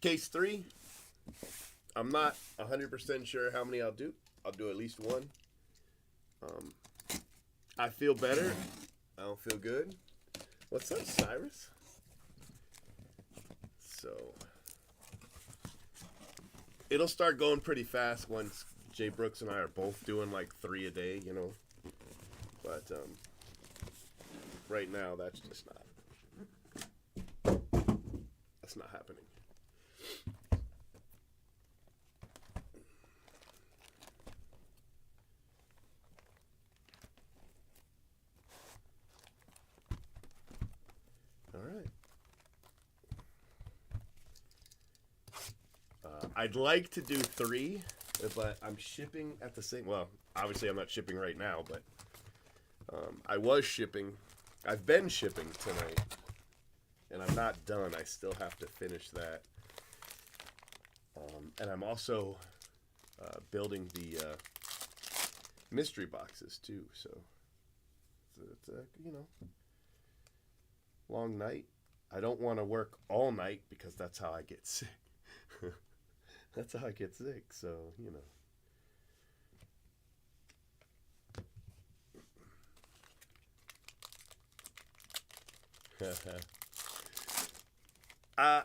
Case 3. I'm not 100% sure how many I'll do. I'll do at least one. Um, I feel better. I don't feel good. What's up, Cyrus? So, it'll start going pretty fast once Jay Brooks and I are both doing like 3 a day, you know. But right now, that's just not happening. All right. I'd like to do 3, but I'm shipping at the same. Well, obviously I'm not shipping right now, but I was shipping. I've been shipping tonight, and I'm not done. I still have to finish that. And I'm also building the mystery boxes too. So it's a long night. I don't want to work all night because that's how I get sick. That's how I get sick. So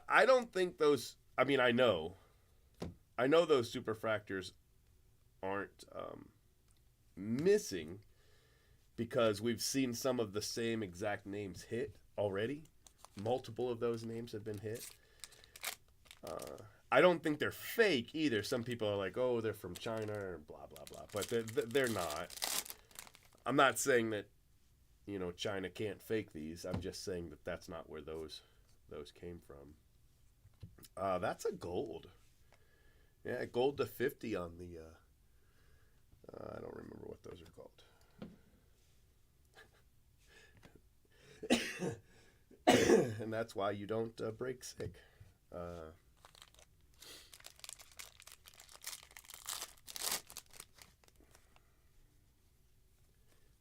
I don't think those. I mean, I know those superfractors aren't missing because we've seen some of the same exact names hit already. Multiple of those names have been hit. I don't think they're fake either. Some people are like, "Oh, they're from China," or blah blah blah, but they're not. I'm not saying that China can't fake these. I'm just saying that that's not where those came from. That's a gold. Yeah, gold to 50 on the. I don't remember what those are called. And that's why you don't break sick.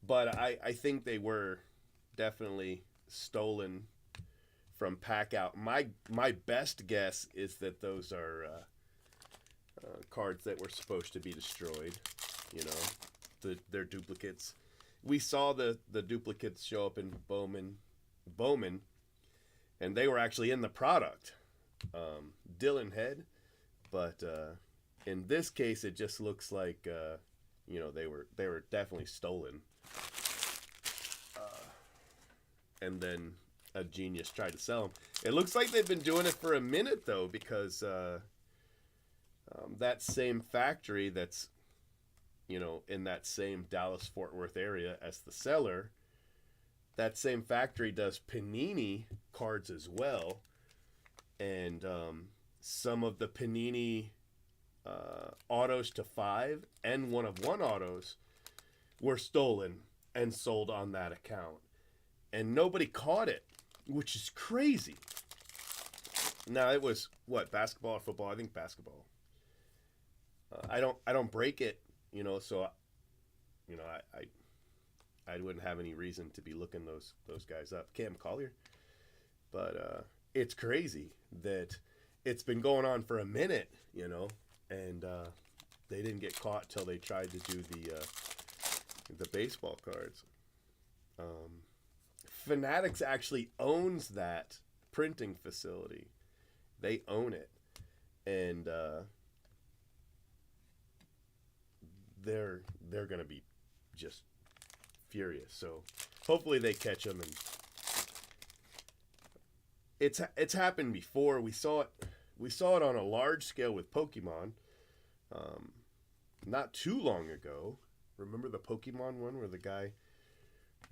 But I think they were definitely stolen from pack out. My best guess is that those are cards that were supposed to be destroyed. They're duplicates. We saw the duplicates show up in Bowman, and they were actually in the product. Dylan Head, but in this case, it just looks like they were definitely stolen. And then a genius tried to sell them. It looks like they've been doing it for a minute though, because that same factory that's in that same Dallas Fort Worth area as the seller, that same factory does Panini cards as well, and some of the Panini autos to 5 and 1/1 autos were stolen and sold on that account. And nobody caught it, which is crazy. Now it was what, basketball or football? I think basketball. I don't break it, so I wouldn't have any reason to be looking those guys up. Cam Collier, but it's crazy that it's been going on for a minute, and they didn't get caught till they tried to do the baseball cards. Fanatics actually owns that printing facility. They own it, and they're gonna be just furious. So hopefully they catch them. And it's happened before. We saw it on a large scale with Pokemon, not too long ago. Remember the Pokemon one where the guy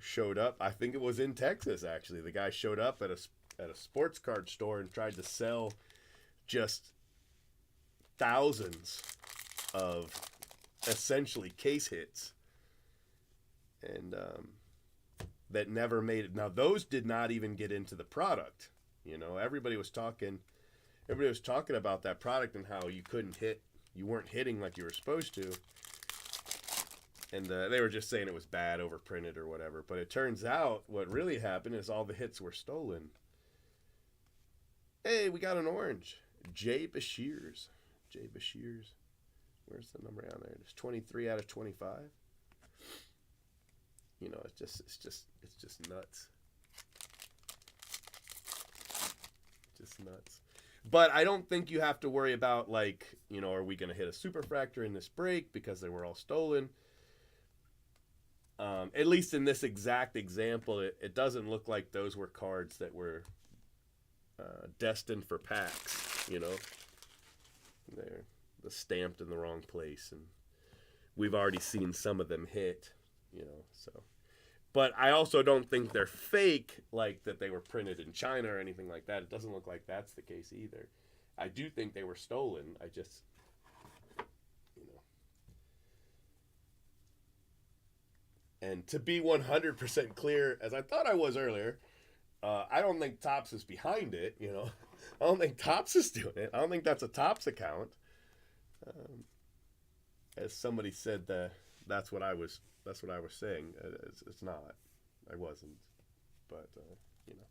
showed up? I think it was in Texas actually. The guy showed up at a sports card store and tried to sell just thousands of essentially case hits, and that never made it. Now those did not even get into the product. Everybody was talking about that product and how you weren't hitting like you were supposed to. And they were just saying it was bad, overprinted or whatever. But it turns out what really happened is all the hits were stolen. Hey, we got an orange. Jay Bashirs. Jay Bashirs. Where's the number on there? It's 23 out of 25. You know, it's just nuts. Just nuts. But I don't think you have to worry about, like, you know, are we going to hit a Superfractor in this break because they were all stolen? At least in this exact example, it doesn't look like those were cards that were destined for packs, you know. They're stamped in the wrong place, and we've already seen some of them hit, you know, so. But I also don't think they're fake, like that they were printed in China or anything like that. It doesn't look like that's the case either. I do think they were stolen. I just, you know. And to be 100% clear, as I thought I was earlier, I don't think Topps is behind it, you know. I don't think Topps is doing it. I don't think that's a Topps account. As somebody said, that's what I was saying. It's not. I wasn't. But, you know,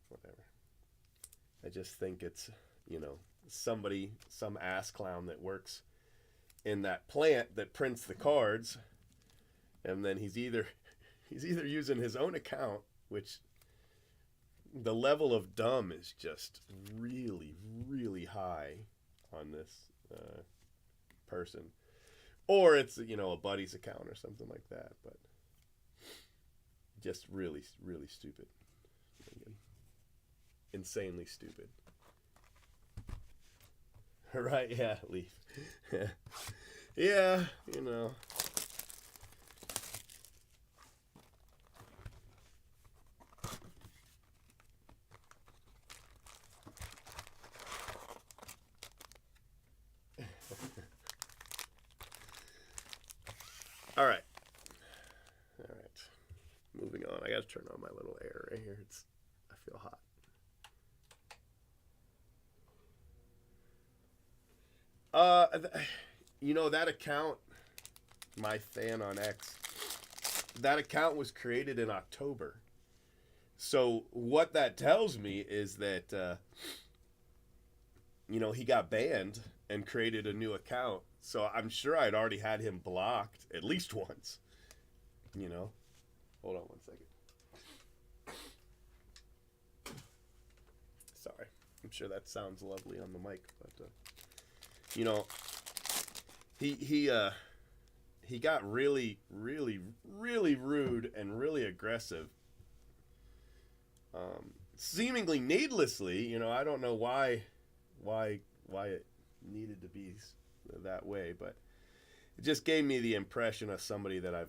whatever. I just think it's, you know, some ass clown that works in that plant that prints the cards, and then he's either using his own account, which the level of dumb is just really, really high on this person. Or it's, you know, a buddy's account or something like that. But just really, really stupid. Insanely stupid. Right, yeah, Leaf. Yeah, you know. All right. Moving on. I got to turn on my little air right here. I feel hot. You know, that account, my fan on X, that account was created in October. So what that tells me is that, you know, he got banned and created a new account. So I'm sure I'd already had him blocked at least once, you know. Hold on one second. Sorry. I'm sure that sounds lovely on the mic, but, you know, he got really, really, really rude and really aggressive. Seemingly needlessly, you know, I don't know why it needed to be that way, but it just gave me the impression of somebody that I've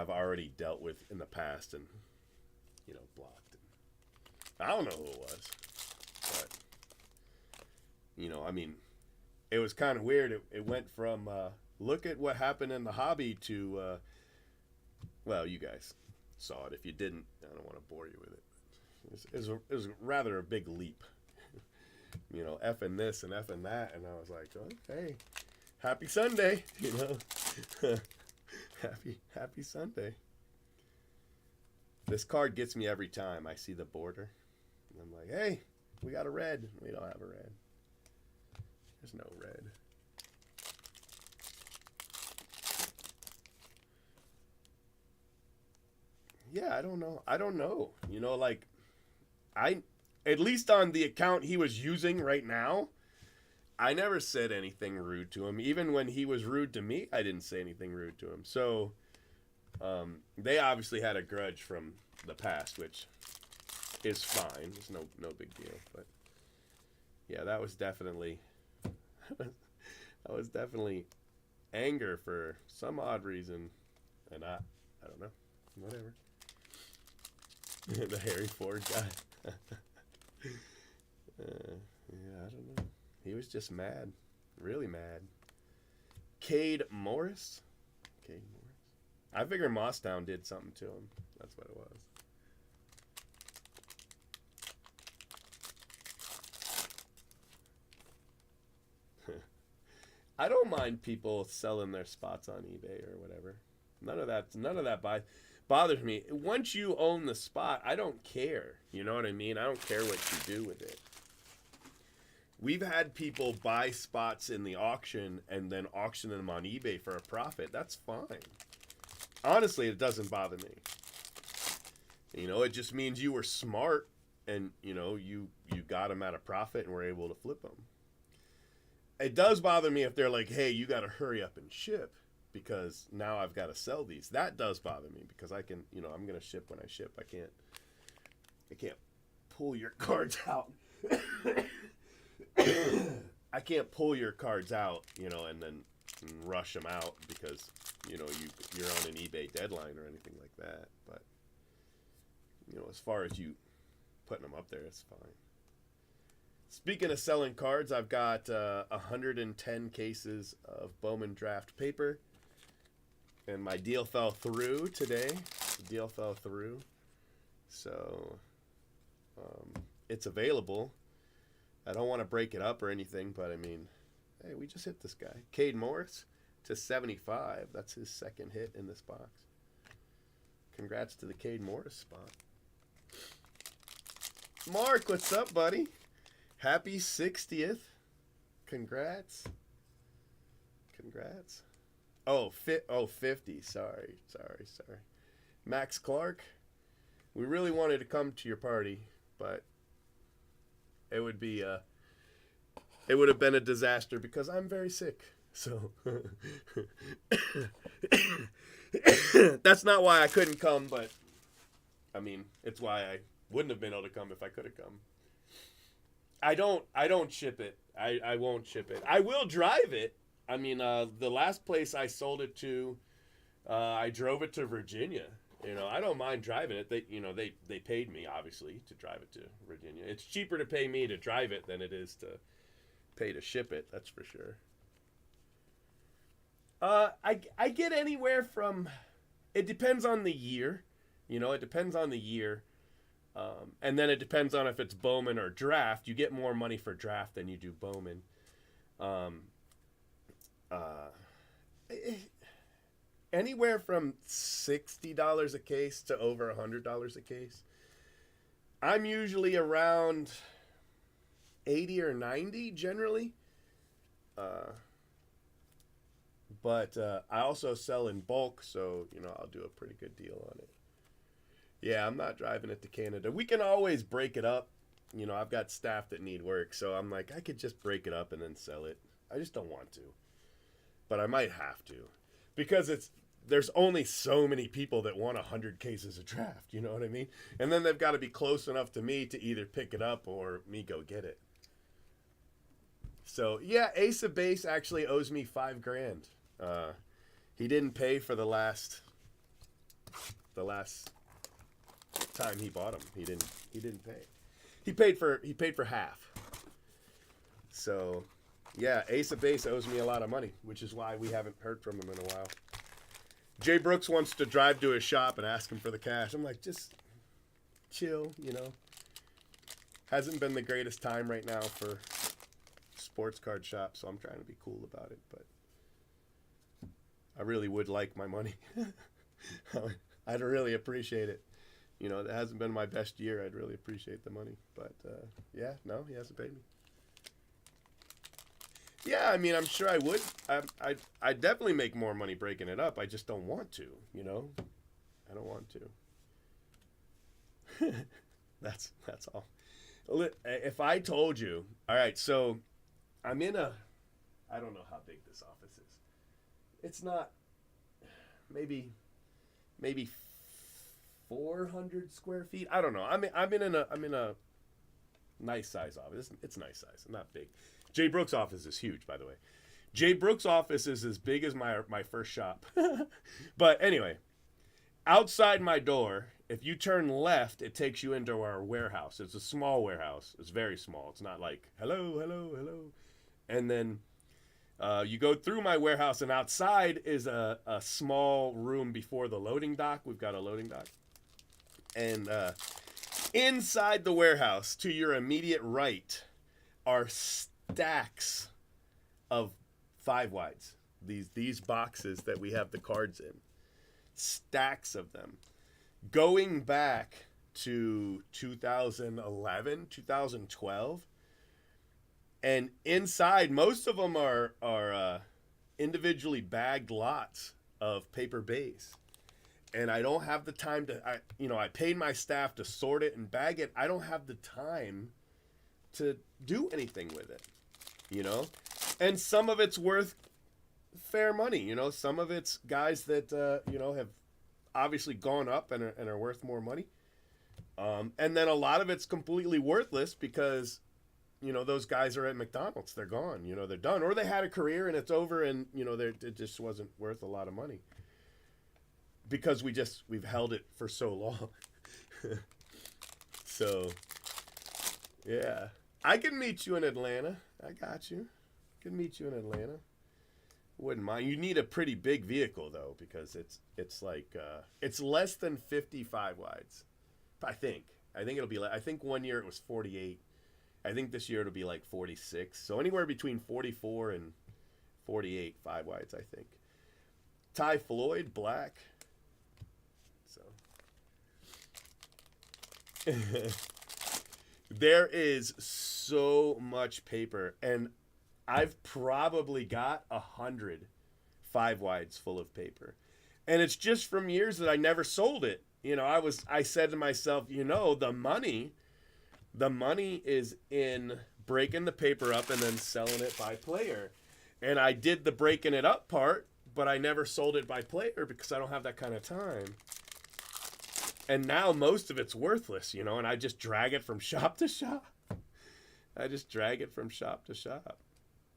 already dealt with in the past and, you know, blocked. I don't know who it was, but, you know, I mean, it was kind of weird. It went from, look at what happened in the hobby to, well, you guys saw it. If you didn't, I don't want to bore you with it. It was rather a big leap. You know, effing this and effing that, and I was like, oh, hey, happy Sunday, you know. Happy Sunday. This card gets me every time I see the border. And I'm like, hey, we got a red. We don't have a red. There's no red. Yeah, I don't know. You know, like, at least on the account he was using right now, I never said anything rude to him. Even when he was rude to me, I didn't say anything rude to him. So, they obviously had a grudge from the past, which is fine. It's no big deal. But yeah, that was definitely anger for some odd reason, and I don't know, whatever. The Harry Ford guy. Yeah, I don't know. He was just mad. Really mad. Cade Morris? I figure Mossstown did something to him. That's what it was. I don't mind people selling their spots on eBay or whatever. None of that bothers me. Once you own the spot, I don't care. You know what I mean? I don't care what you do with it. We've had people buy spots in the auction and then auction them on eBay for a profit. That's fine. Honestly, it doesn't bother me. You know, it just means you were smart and, you know, you got them at a profit and were able to flip them. It does bother me if they're like, hey, you got to hurry up and ship because now I've got to sell these. That does bother me because I can, you know, I'm going to ship when I ship. I can't pull your cards out. I can't pull your cards out, you know, and then rush them out because, you know, you're on an eBay deadline or anything like that. But, you know, as far as you putting them up there, it's fine. Speaking of selling cards, I've got 110 cases of Bowman draft paper. And my deal fell through today. The deal fell through. So, it's available. I don't want to break it up or anything, but I mean, hey, we just hit this guy. Cade Morris to 75. That's his second hit in this box. Congrats to the Cade Morris spot. Mark, what's up, buddy? Happy 60th. Congrats. Congrats. Oh, 50. Sorry. Max Clark, we really wanted to come to your party, but it would have been a disaster because I'm very sick. So that's not why I couldn't come, but I mean, it's why I wouldn't have been able to come if I could have come. I don't ship it. I won't ship it. I will drive it. I mean, the last place I sold it to, I drove it to Virginia. You know, I don't mind driving it. They paid me, obviously, to drive it to Virginia. It's cheaper to pay me to drive it than it is to pay to ship it. That's for sure. I get anywhere from, it depends on the year. You know, it depends on the year. And then it depends on if it's Bowman or draft. You get more money for draft than you do Bowman. Anywhere from $60 a case to over $100 a case. I'm usually around 80 or 90 generally. But I also sell in bulk, so, you know, I'll do a pretty good deal on it. Yeah, I'm not driving it to Canada. We can always break it up. You know, I've got staff that need work, so I'm like, I could just break it up and then sell it. I just don't want to. But I might have to. Because there's only so many people that want 100 cases of draft, you know what I mean? And then they've got to be close enough to me to either pick it up or me go get it. So, yeah, Ace of Base actually owes me $5,000. He didn't pay for the last time he bought them. He didn't pay. He paid for half. So, yeah, Ace of Base owes me a lot of money, which is why we haven't heard from him in a while. Jay Brooks wants to drive to his shop and ask him for the cash. I'm like, just chill, you know. Hasn't been the greatest time right now for sports card shop, so I'm trying to be cool about it, but I really would like my money. I'd really appreciate it. You know, it hasn't been my best year. I'd really appreciate the money, but yeah, no, he hasn't paid me. Yeah, I mean, I'm sure I would. I'd definitely make more money breaking it up. I just don't want to, you know? I don't want to. That's all. If I told you, all right, so I'm in I don't know how big this office is. It's not, maybe 400 square feet. I don't know. I'm in a nice size office. It's nice size, not big. Jay Brooks' office is huge, by the way. Jay Brooks' office is as big as my first shop. But anyway, outside my door, if you turn left, it takes you into our warehouse. It's a small warehouse. It's very small. It's not like, hello. And then you go through my warehouse, and outside is a small room before the loading dock. We've got a loading dock. And inside the warehouse, to your immediate right, are stacks of 5-wides. These boxes that we have the cards in. Stacks of them. Going back to 2011, 2012, And inside, most of them are individually bagged lots of paper base. And I don't have the time to, I paid my staff to sort it and bag it. I don't have the time to do anything with it, And some of it's worth fair money, Some of it's guys that, have obviously gone up and are worth more money. And then a lot of it's completely worthless because, those guys are at McDonald's. They're gone, they're done. Or they had a career and it's over and, it just wasn't worth a lot of money. Because we've held it for so long. So, yeah. I can meet you in Atlanta. I got you. I can meet you in Atlanta. Wouldn't mind. You need a pretty big vehicle, though, because it's like, it's less than 55 wides. I think it'll be like, I think one year it was 48. I think this year it'll be like 46. So anywhere between 44 and 48 5 wides, I think. Ty Floyd, black. There is so much paper, and I've probably got 100 5 wides full of paper, and it's just from years that I never sold it. I said to myself, the money is in breaking the paper up and then selling it by player, and I did the breaking it up part, but I never sold it by player because I don't have that kind of time. And now most of it's worthless, and I just drag it from shop to shop.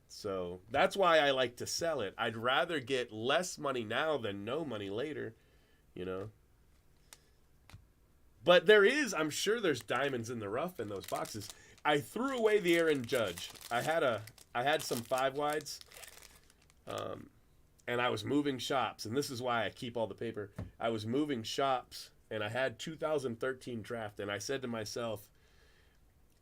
So that's why I like to sell it. I'd rather get less money now than no money later, But I'm sure there's diamonds in the rough in those boxes. I threw away the Aaron Judge. I had some 5 wides, and I was moving shops, and this is why I keep all the paper. I was moving shops. And I had 2013 draft, and I said to myself,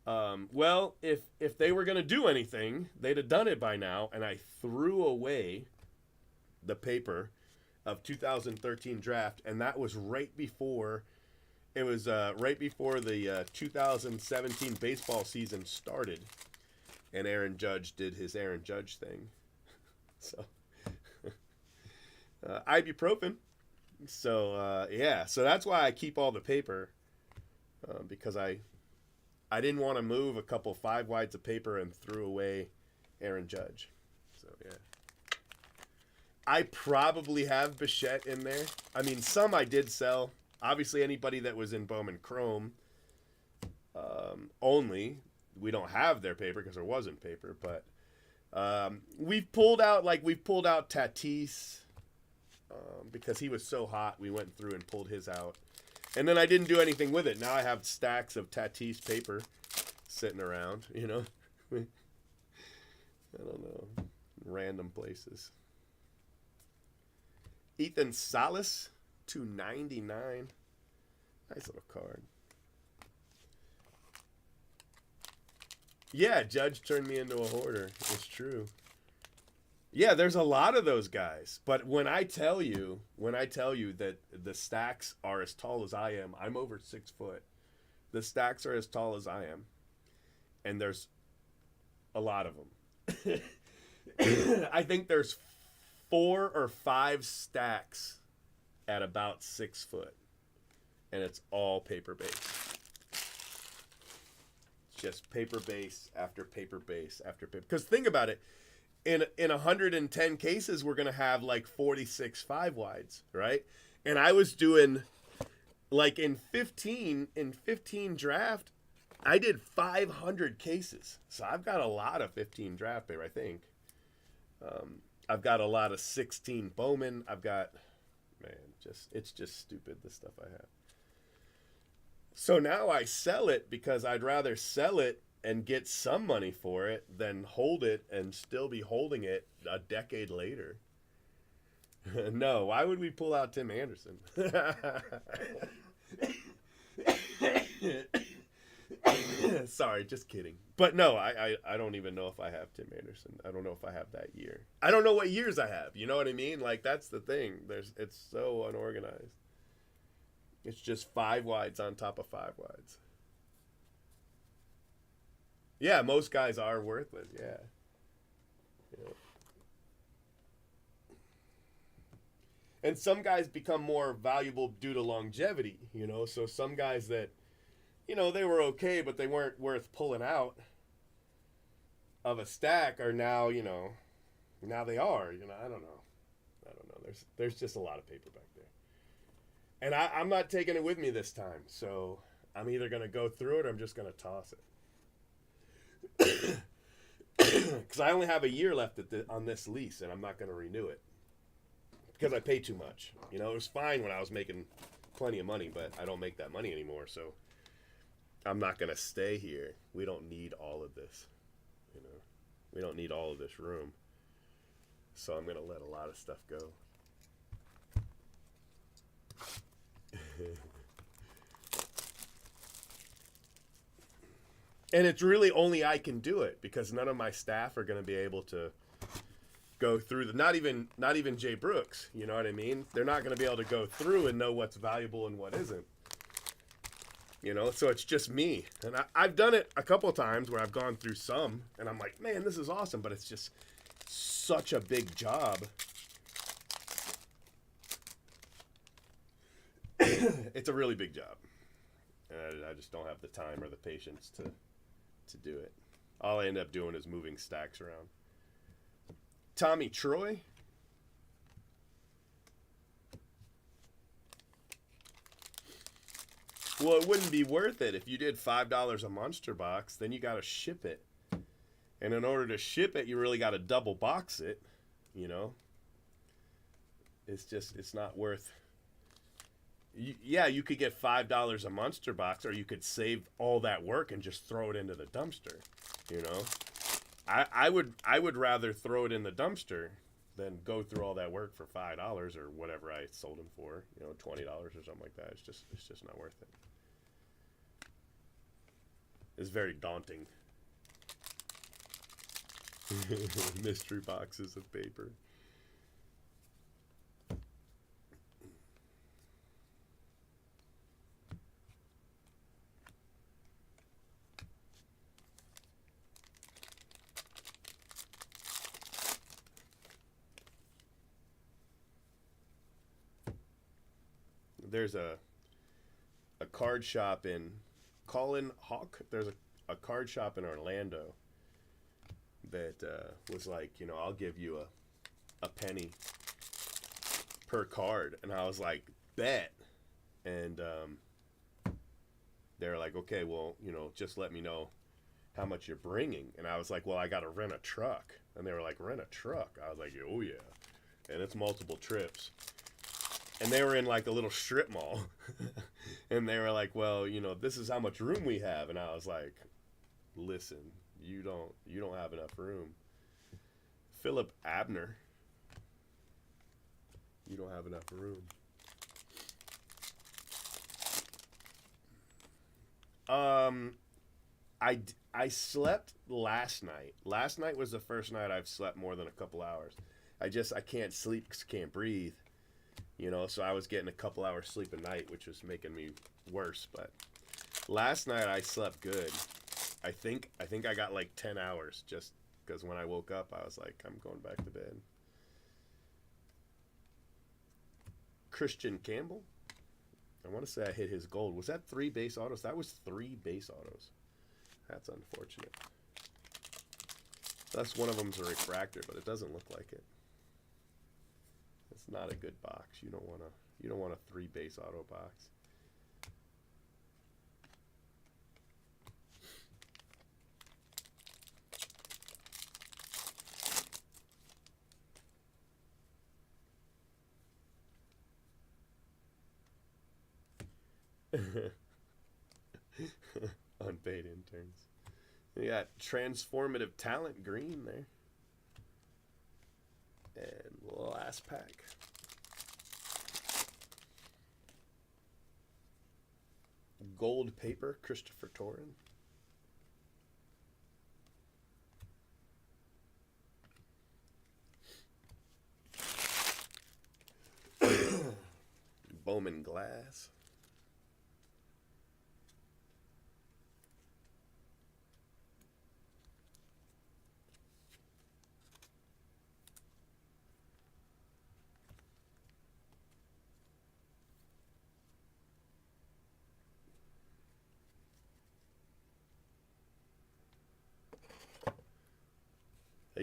well, if they were going to do anything, they'd have done it by now. And I threw away the paper of 2013 draft, and that was right before the 2017 baseball season started, and Aaron Judge did his Aaron Judge thing. So, ibuprofen. So, so that's why I keep all the paper, because I didn't want to move a couple 5 wides of paper and threw away Aaron Judge. So, yeah. I probably have Bichette in there. I mean, some I did sell. Obviously, anybody that was in Bowman Chrome only. We don't have their paper because there wasn't paper, but we've pulled out Tatis. Because he was so hot, we went through and pulled his out. And then I didn't do anything with it. Now I have stacks of Tatis paper sitting around, I don't know. Random places. Ethan Salas, 299. Nice little card. Yeah, Judge turned me into a hoarder. It's true. Yeah, there's a lot of those guys. But when I tell you that the stacks are as tall as I am, I'm over 6 foot. The stacks are as tall as I am. And there's a lot of them. I think there's 4 or 5 stacks at about 6 foot. And it's all paper base. Just paper base after paper base after paper. Because think about it. In 110 cases, we're going to have like 46 5 wides, right? And I was doing, like in 15 draft, I did 500 cases. So I've got a lot of 15 draft paper, I think. I've got a lot of 16 Bowman. I've got, it's just stupid, the stuff I have. So now I sell it because I'd rather sell it and get some money for it than hold it and still be holding it a decade later. No, why would we pull out Tim Anderson? Sorry, just kidding. But no, I don't even know if I have Tim Anderson. I don't know if I have that year. I don't know what years I have. You know what I mean? Like, that's the thing. It's so unorganized. It's just 5 wides on top of 5 wides. Yeah, most guys are worthless. Yeah. Yeah. And some guys become more valuable due to longevity, you know. So some guys that, you know, they were okay, but they weren't worth pulling out of a stack are now, you know, now they are, you know. I don't know. I don't know. There's just a lot of paper back there, and I'm not taking it with me this time. So I'm either gonna go through it or I'm just gonna toss it. Because I only have a year left on this lease, and I'm not gonna renew it because I pay too much. You know, it was fine when I was making plenty of money, but I don't make that money anymore. So I'm not gonna stay here. We don't need all of this. You know, we don't need all of this room. So I'm gonna let a lot of stuff go. And it's really only I can do it because none of my staff are going to be able to go through the not even Jay Brooks, you know what I mean? They're not going to be able to go through and know what's valuable and what isn't. You know, so it's just me. And I've done it a couple of times where I've gone through some and I'm like, man, this is awesome, but it's just such a big job. It's a really big job. And I just don't have the time or the patience to do it. All I end up doing is moving stacks around. Tommy Troy. Well, it wouldn't be worth it if you did $5 a monster box. Then you got to ship it, and in order to ship it, you really got to double box it. You know, it's not worth. Yeah, you could get $5 a monster box, or you could save all that work and just throw it into the dumpster. You know, I would rather throw it in the dumpster than go through all that work for $5 or whatever I sold them for. You know, $20 or something like that. It's just not worth it. It's very daunting. Mystery boxes of paper. There's a card shop in Colin Hawk. There's a card shop in Orlando that was like, you know, I'll give you a penny per card. And I was like, bet. And they're like, okay, well, you know, just let me know how much you're bringing. And I was like, well, I got to rent a truck. And they were like, rent a truck? I was like, oh, yeah. And it's multiple trips. And they were in like a little strip mall. And they were like, well, you know, this is how much room we have. And I was like, listen, you don't have enough room. Philip Abner, you don't have enough room. I slept last night. Last night was the first night I've slept more than a couple hours. I can't sleep because I can't breathe. You know, so I was getting a couple hours sleep a night, which was making me worse. But last night I slept good. I think I got like 10 hours just because when I woke up, I was like, I'm going back to bed. Christian Campbell. I want to say I hit his gold. Was that 3 base autos? That was 3 base autos. That's unfortunate. Plus one of them's a refractor, but it doesn't look like it. It's not a good box. You don't want a 3 base auto box. Unpaid interns. You got transformative talent green there. And last pack. Gold paper, Christopher Torin. Bowman glass.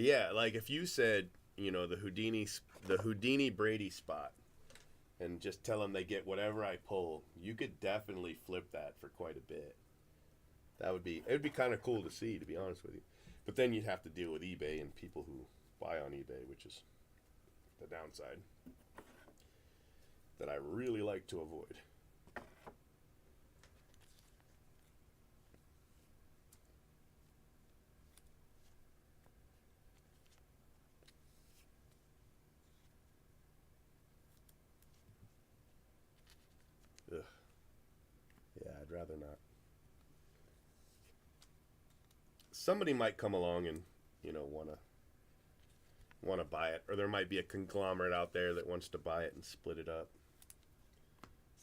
Yeah, like if you said, the Houdini Brady spot, and just tell them they get whatever I pull, you could definitely flip that for quite a bit. It'd be kind of cool to see, to be honest with you. But then you'd have to deal with eBay and people who buy on eBay, which is the downside that I really like to avoid. Ugh. Yeah, I'd rather not. Somebody might come along and, want to buy it, or there might be a conglomerate out there that wants to buy it and split it up.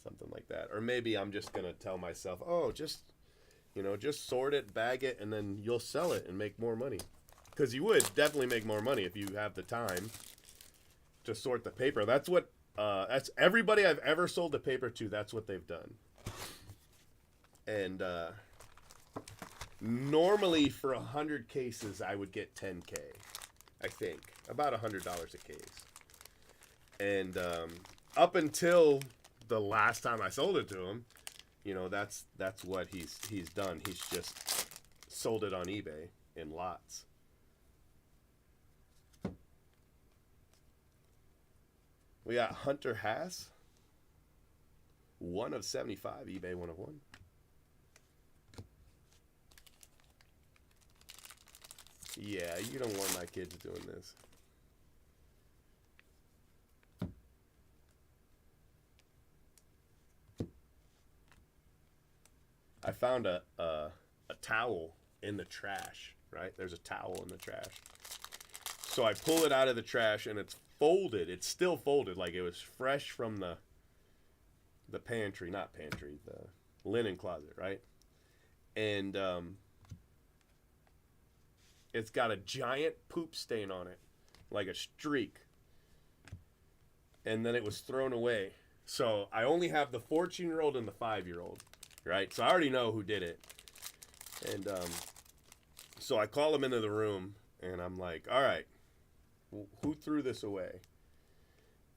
Something like that. Or maybe I'm just going to tell myself, oh, just sort it, bag it, and then you'll sell it and make more money. Because you would definitely make more money if you have the time to sort the paper. That's everybody I've ever sold the paper to, that's what they've done. And normally for 100 cases, I would get $10K, I think. About $100 a case. And up until the last time I sold it to him, that's what he's done. He's just sold it on eBay in lots. We got Hunter Haas, 1 of 75, eBay 1 of 1. Yeah, you don't want my kids doing this. I found a towel in the trash, right? There's a towel in the trash. So I pull it out of the trash and it's folded. It's still folded, like it was fresh from the pantry, not pantry, the linen closet, right? And it's got a giant poop stain on it, like a streak. And then it was thrown away. So I only have the 14-year-old and the 5-year-old, right? So I already know who did it. And so I call him into the room, and I'm like, all right, who threw this away?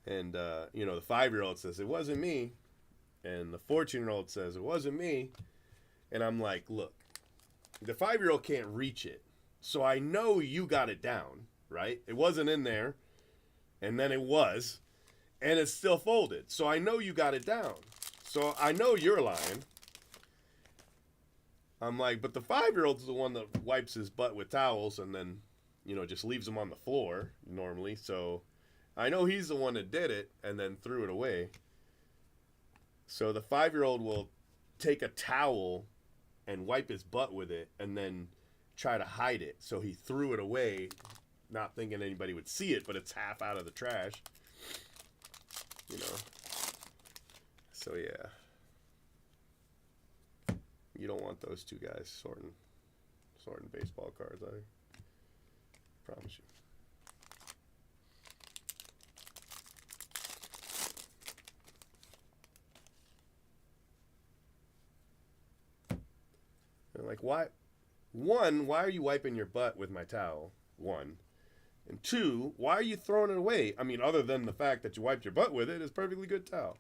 And, the 5-year-old says, it wasn't me. And the 14-year-old says, it wasn't me. And I'm like, look, the 5-year-old can't reach it. So I know you got it down, right? It wasn't in there. And then it was. And it's still folded. So I know you got it down. So I know you're lying. I'm like, but the 5-year-old's the one that wipes his butt with towels and then, just leaves them on the floor normally. So I know he's the one that did it and then threw it away. So the 5-year-old will take a towel and wipe his butt with it and then try to hide it. So he threw it away, not thinking anybody would see it, but it's half out of the trash. So yeah. You don't want those two guys sorting baseball cards, I promise you. And like, why are you wiping your butt with my towel? 1. And 2, why are you throwing it away? I mean, other than the fact that you wiped your butt with it, it's a perfectly good towel.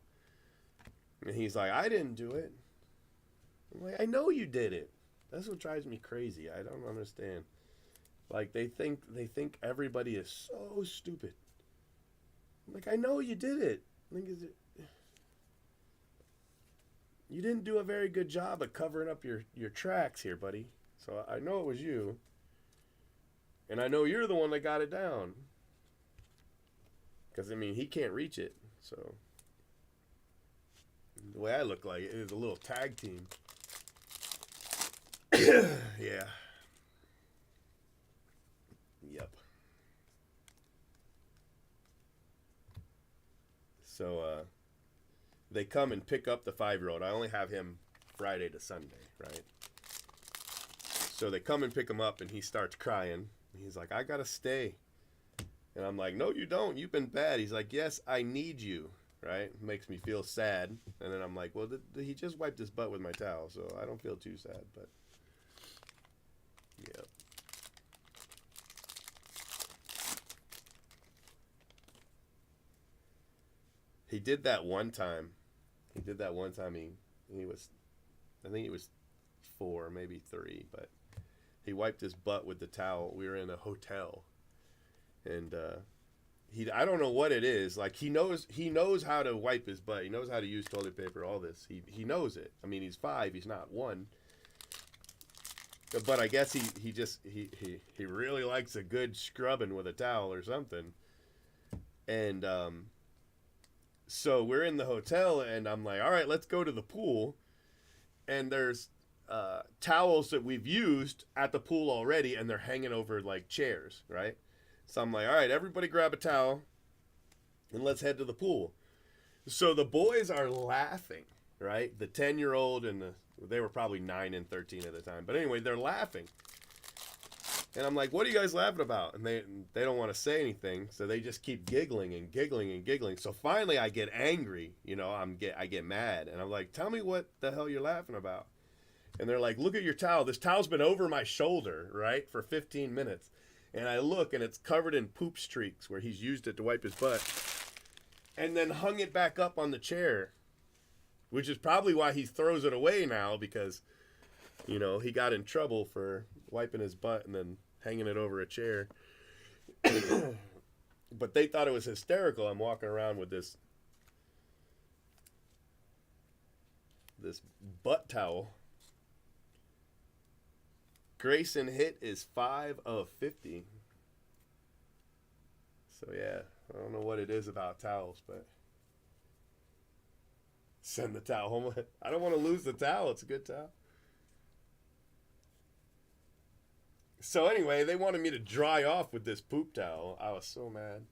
And he's like, I didn't do it. I'm like, I know you did it. That's what drives me crazy. I don't understand. Like, they think everybody is so stupid. I'm like, I know you did it. Like, you didn't do a very good job of covering up your tracks here, buddy. So I know it was you. And I know you're the one that got it down. Because, he can't reach it. So, the way I look like it is a little tag team. Yeah. Yep. So, they come and pick up the 5-year-old. I only have him Friday to Sunday, right? So they come and pick him up, and he starts crying. He's like, I gotta stay. And I'm like, no, you don't. You've been bad. He's like, yes, I need you, right? Makes me feel sad. And then I'm like, well, he just wiped his butt with my towel, so I don't feel too sad, but... Yep. He did that one time. He did that one time. He was, I think he was 4, maybe 3, but he wiped his butt with the towel. We were in a hotel, and I don't know what it is. Like he knows how to wipe his butt. He knows how to use toilet paper. All this. He knows it. I mean, he's 5. He's not 1. But I guess he really likes a good scrubbing with a towel or something. And so we're in the hotel, and I'm like, all right, let's go to the pool. And there's towels that we've used at the pool already, and they're hanging over like chairs, right? So I'm like, all right, everybody grab a towel, and let's head to the pool. So the boys are laughing, right? The 10-year-old and they were probably 9 and 13 at the time. But anyway, they're laughing. And I'm like, what are you guys laughing about? And they don't want to say anything, so they just keep giggling and giggling and giggling. So finally I get angry, I get mad. And I'm like, tell me what the hell you're laughing about. And they're like, look at your towel. This towel's been over my shoulder, right, for 15 minutes. And I look, and it's covered in poop streaks where he's used it to wipe his butt. And then hung it back up on the chair, which is probably why he throws it away now, because, he got in trouble for wiping his butt and then hanging it over a chair. But they thought it was hysterical. I'm walking around with this butt towel. Grayson hit is 5 of 50. So yeah, I don't know what it is about towels, but send the towel home. I don't want to lose the towel. It's a good towel. So anyway, they wanted me to dry off with this poop towel. I was so mad.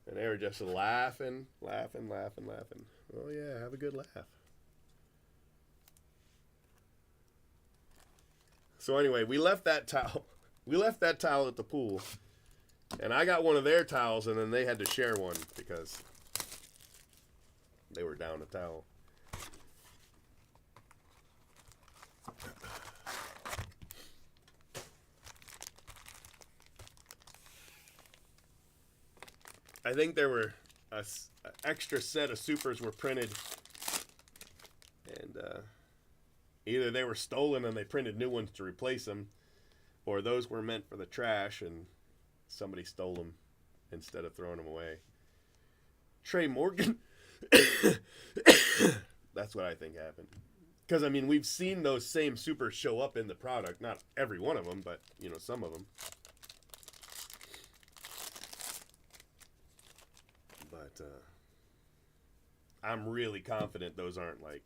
And they were just laughing. Oh yeah, have a good laugh. So anyway, we left that towel at the pool. And I got one of their towels, and then they had to share one because they were down a towel. I think there were an extra set of supers were printed, and either they were stolen and they printed new ones to replace them, or those were meant for the trash and somebody stole them instead of throwing them away. Trey Morgan. That's what I think happened. Because, I mean, we've seen those same supers show up in the product. Not every one of them, but, some of them. But I'm really confident those aren't, like,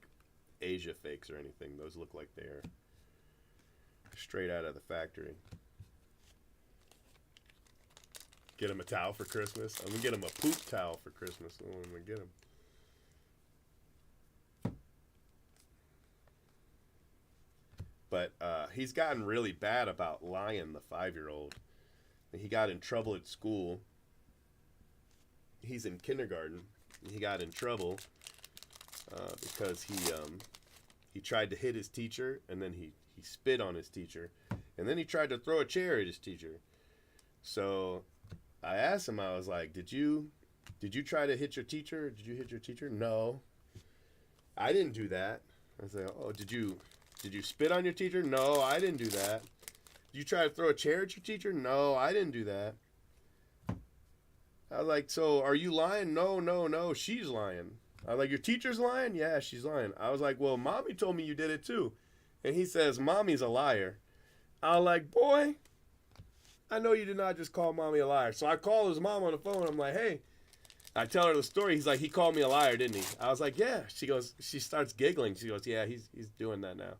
Asia fakes or anything. Those look like they're straight out of the factory. Get him a towel for Christmas. I'm going to get him a poop towel for Christmas. I'm going to get him. But he's gotten really bad about lying, the 5-year-old. He got in trouble at school. He's in kindergarten. He got in trouble because he tried to hit his teacher, and then he spit on his teacher. And then he tried to throw a chair at his teacher. So I asked him, I was like, did you try to hit your teacher? Did you hit your teacher? No. I didn't do that. I said, oh, did you spit on your teacher? No, I didn't do that. Did you try to throw a chair at your teacher? No, I didn't do that. I was like, so are you lying? No, she's lying. I was like, your teacher's lying? Yeah, she's lying. I was like, well, mommy told me you did it too. And he says, mommy's a liar. I was like, boy, I know you did not just call mommy a liar. So I call his mom on the phone. I'm like, hey. I tell her the story. He's like, he called me a liar, didn't he? I was like, yeah. She starts giggling. She goes, yeah, he's doing that now.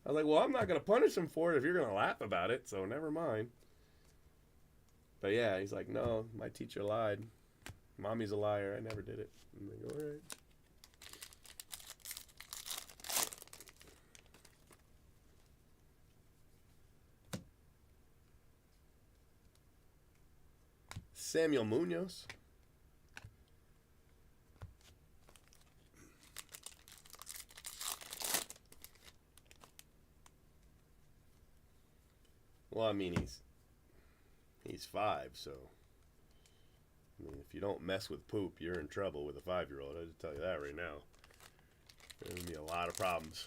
I was like, well, I'm not going to punish him for it if you're going to laugh about it, so never mind. But yeah, he's like, no, my teacher lied. Mommy's a liar. I never did it. I'm like, all right. Samuel Munoz. Well, I mean, he's 5, so I mean, if you don't mess with poop, you're in trouble with a 5-year-old. I'll just tell you that right now. There's going to be a lot of problems.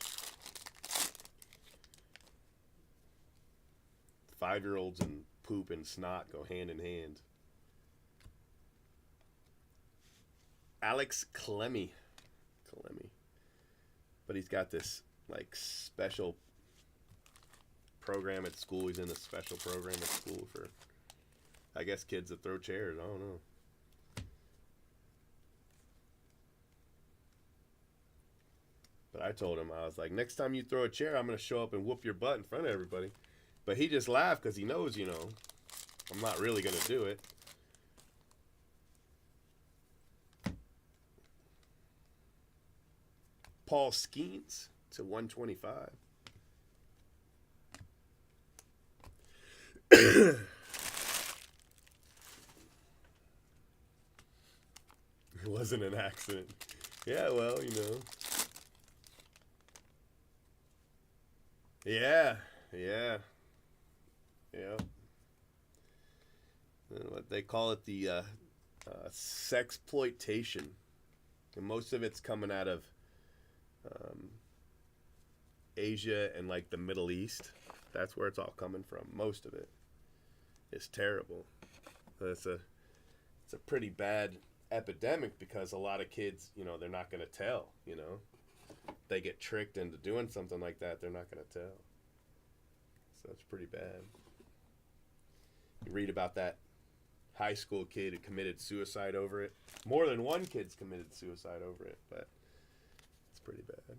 5-year-olds and poop and snot go hand in hand. Alex Clemmy. But he's got this, like, special program at school. He's in a special program at school for, I guess, kids that throw chairs. I don't know. But I told him, I was like, next time you throw a chair, I'm going to show up and whoop your butt in front of everybody. But he just laughed because he knows, you know, I'm not really going to do it. Paul Skeens to 125. It wasn't an accident. Yeah, well, you know. Yeah. What they call it, the sexploitation. And most of it's coming out of Asia and like the Middle East. That's where it's all coming from. Most of it is terrible. It's a pretty bad epidemic because a lot of kids, you know, they're not going to tell, you know. They get tricked into doing something like that, they're not going to tell. So it's pretty bad. You read about that high school kid who committed suicide over it. More than one kid's committed suicide over it, but it's pretty bad.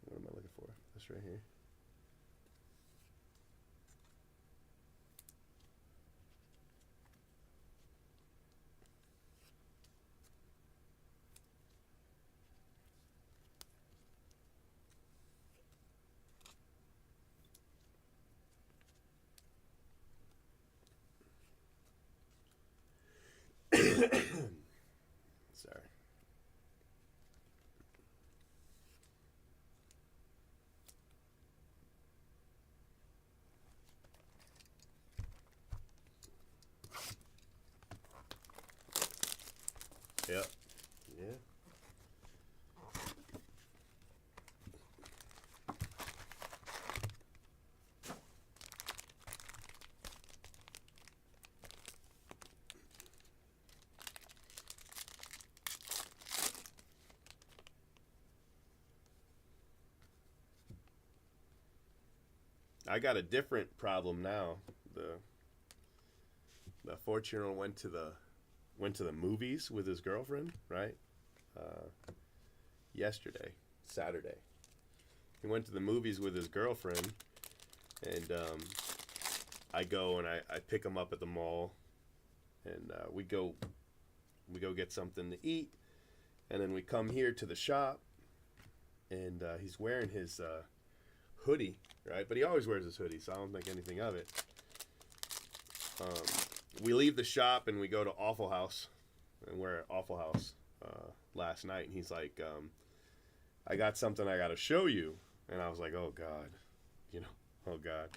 What am I looking for? This right here. Sorry. Yep. Yeah. I got a different problem now. The 14-year-old went to the movies with his girlfriend, right? Yesterday, Saturday. He went to the movies with his girlfriend, and I go and I pick him up at the mall, and we go get something to eat, and then we come here to the shop, and he's wearing his hoodie, right? But he always wears his hoodie, so I don't think anything of it. We leave the shop and we go to Awful House, and we're at Awful House last night, and he's like, I got something I got to show you. And I was like, oh God, you know, oh God.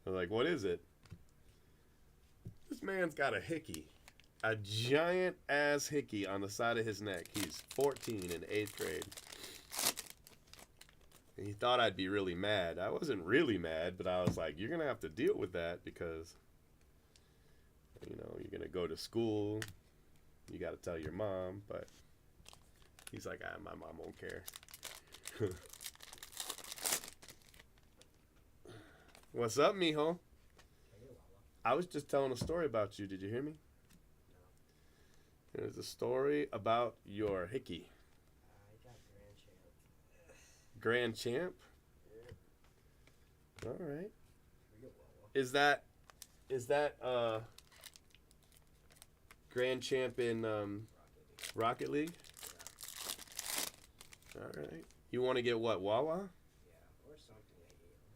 I was like, what is it? This man's got a hickey, a giant ass hickey on the side of his neck. He's 14 in 8th grade. And he thought I'd be really mad. I wasn't really mad, but I was like, you're going to have to deal with that because, you know, you're going to go to school. You got to tell your mom. But he's like, my mom won't care. What's up, mijo? I was just telling a story about you. Did you hear me? No. There's a story about your hickey. I got Grand Champ? Yeah. All right. Is that Grand Champ in Rocket League? Yeah. All right. You want to get what, Wawa? Yeah, or something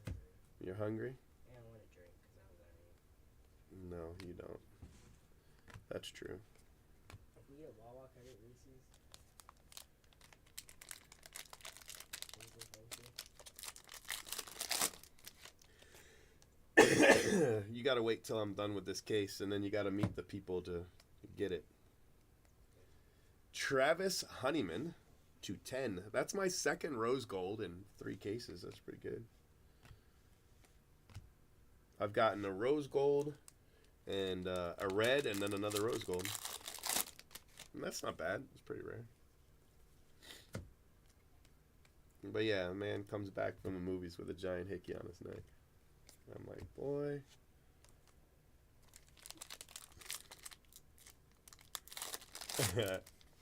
to eat. You're hungry? Yeah, I want a drink because I was already. No, you don't. That's true. If we get Wawa, can I get Reese's? You gotta wait till I'm done with this case, and then you gotta meet the people to get it. Travis Honeyman, 210. That's my second rose gold in 3 cases. That's pretty good. I've gotten a rose gold and a red and then another rose gold. And that's not bad. It's pretty rare. But yeah, a man comes back from the movies with a giant hickey on his neck. I'm like, boy.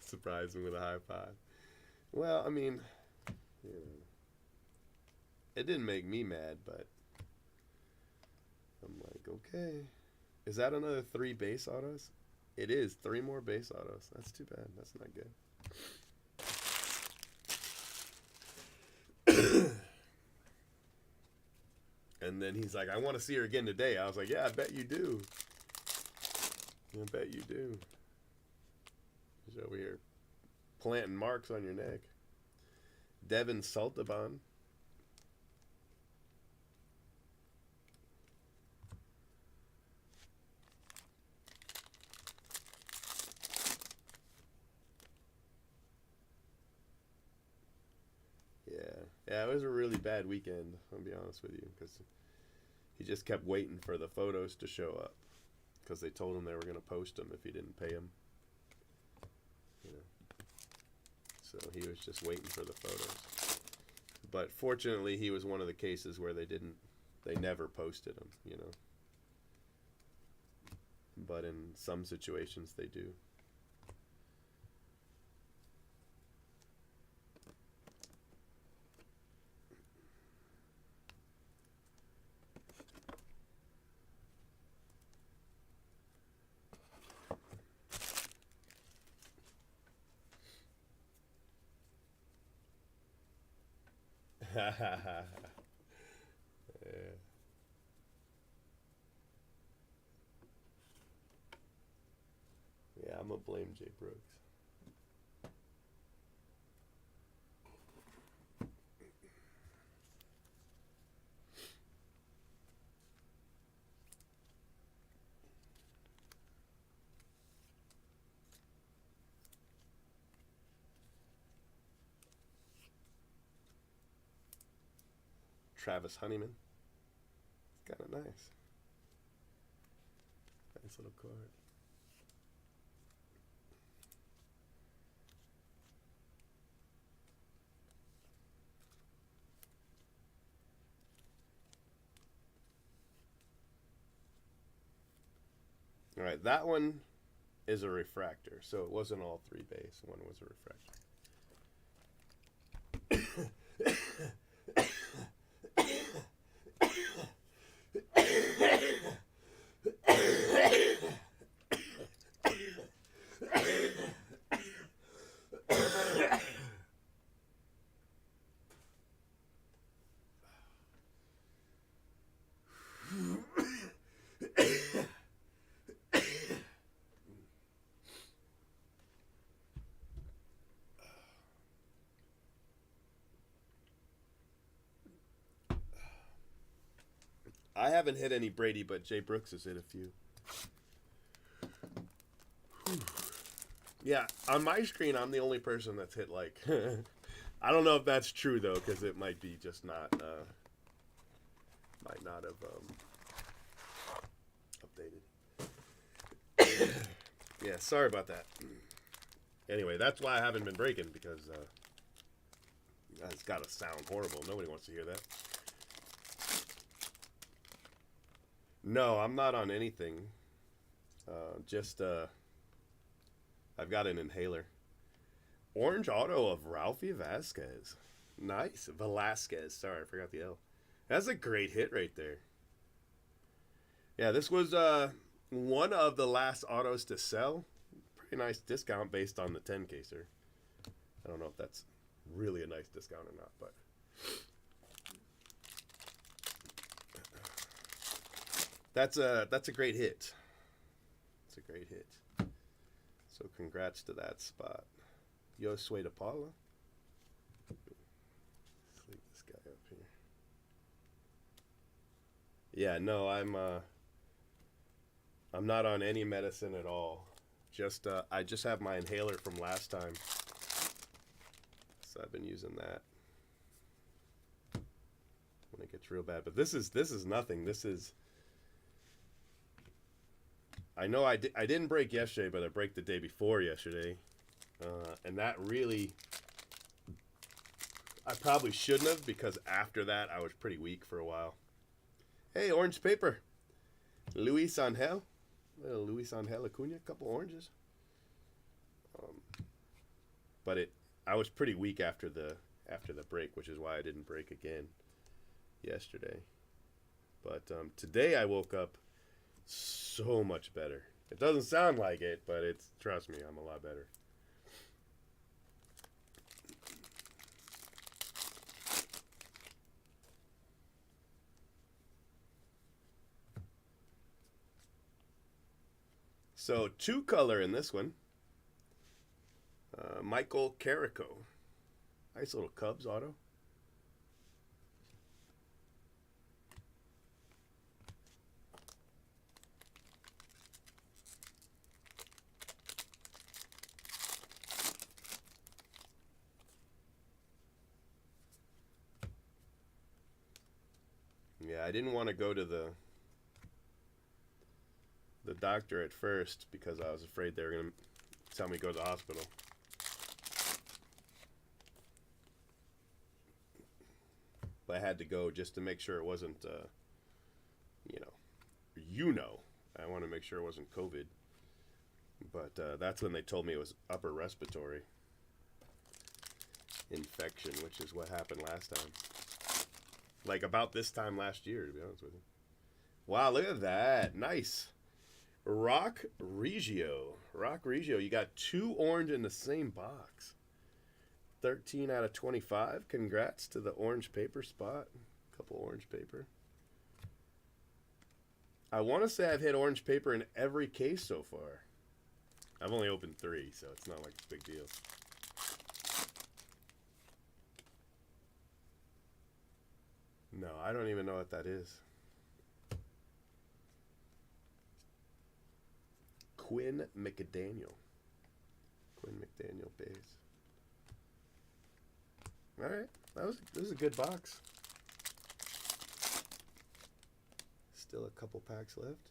Surprise him with a high five. Well, I mean, you know, it didn't make me mad, but I'm like, okay. Is that another 3 base autos? It is. 3 more base autos. That's too bad. That's not good. And then he's like, I want to see her again today. I was like, yeah, I bet you do. I bet you do. He's over here planting marks on your neck. Devin Saltaban. Yeah, it was a really bad weekend, I'll be honest with you, because he just kept waiting for the photos to show up, because they told him they were going to post them if he didn't pay them. You know, so he was just waiting for the photos. But fortunately, he was one of the cases where they never posted them, you know. But in some situations, they do. Yeah. Yeah, I'm gonna blame Jay Brooks. Travis Honeyman. It's kind of nice. Nice little card. All right, that one is a refractor, so it wasn't all 3 base. One was a refractor. I haven't hit any Brady, but Jay Brooks has hit a few. Yeah, on my screen, I'm the only person that's hit, like... I don't know if that's true, though, because it might be just not... might not have updated. Yeah, sorry about that. Anyway, that's why I haven't been breaking, because it's got to sound horrible. Nobody wants to hear that. No, I'm not on anything. I've got an inhaler. Orange auto of Ralphie Vasquez. Nice. Velasquez. Sorry, I forgot the L. That's a great hit right there. Yeah, this was one of the last autos to sell. Pretty nice discount based on the 10 caser. I don't know if that's really a nice discount or not, but... That's a great hit. It's a great hit. So congrats to that spot. Josue de Paula. Sleep this guy up here. Yeah, no, I'm not on any medicine at all. Just I just have my inhaler from last time, so I've been using that when it gets real bad. But this is nothing. This is, I know I didn't break yesterday, but I broke the day before yesterday, and that really, I probably shouldn't have, because after that I was pretty weak for a while. Hey, orange paper, Luis Angel. Luis Angel Acuna, a couple oranges. But I was pretty weak after the break, which is why I didn't break again yesterday. But today I woke up so much better. It doesn't sound like it, but trust me, I'm a lot better. So, two color in this one. Michael Carrico. Nice little Cubs auto. Yeah, I didn't want to go to the doctor at first because I was afraid they were going to tell me to go to the hospital. But I had to go just to make sure it wasn't, I want to make sure it wasn't COVID. But that's when they told me it was upper respiratory infection, which is what happened last time. Like about this time last year, to be honest with you. Wow, look at that. Nice. Rock Regio. You got two orange in the same box. 13 out of 25. Congrats to the orange paper spot. Couple orange paper. I want to say I've hit orange paper in every case so far. I've only opened 3, so it's not like a big deal. No, I don't even know what that is. Quinn McDaniel base. All right, this is a good box. Still a couple packs left.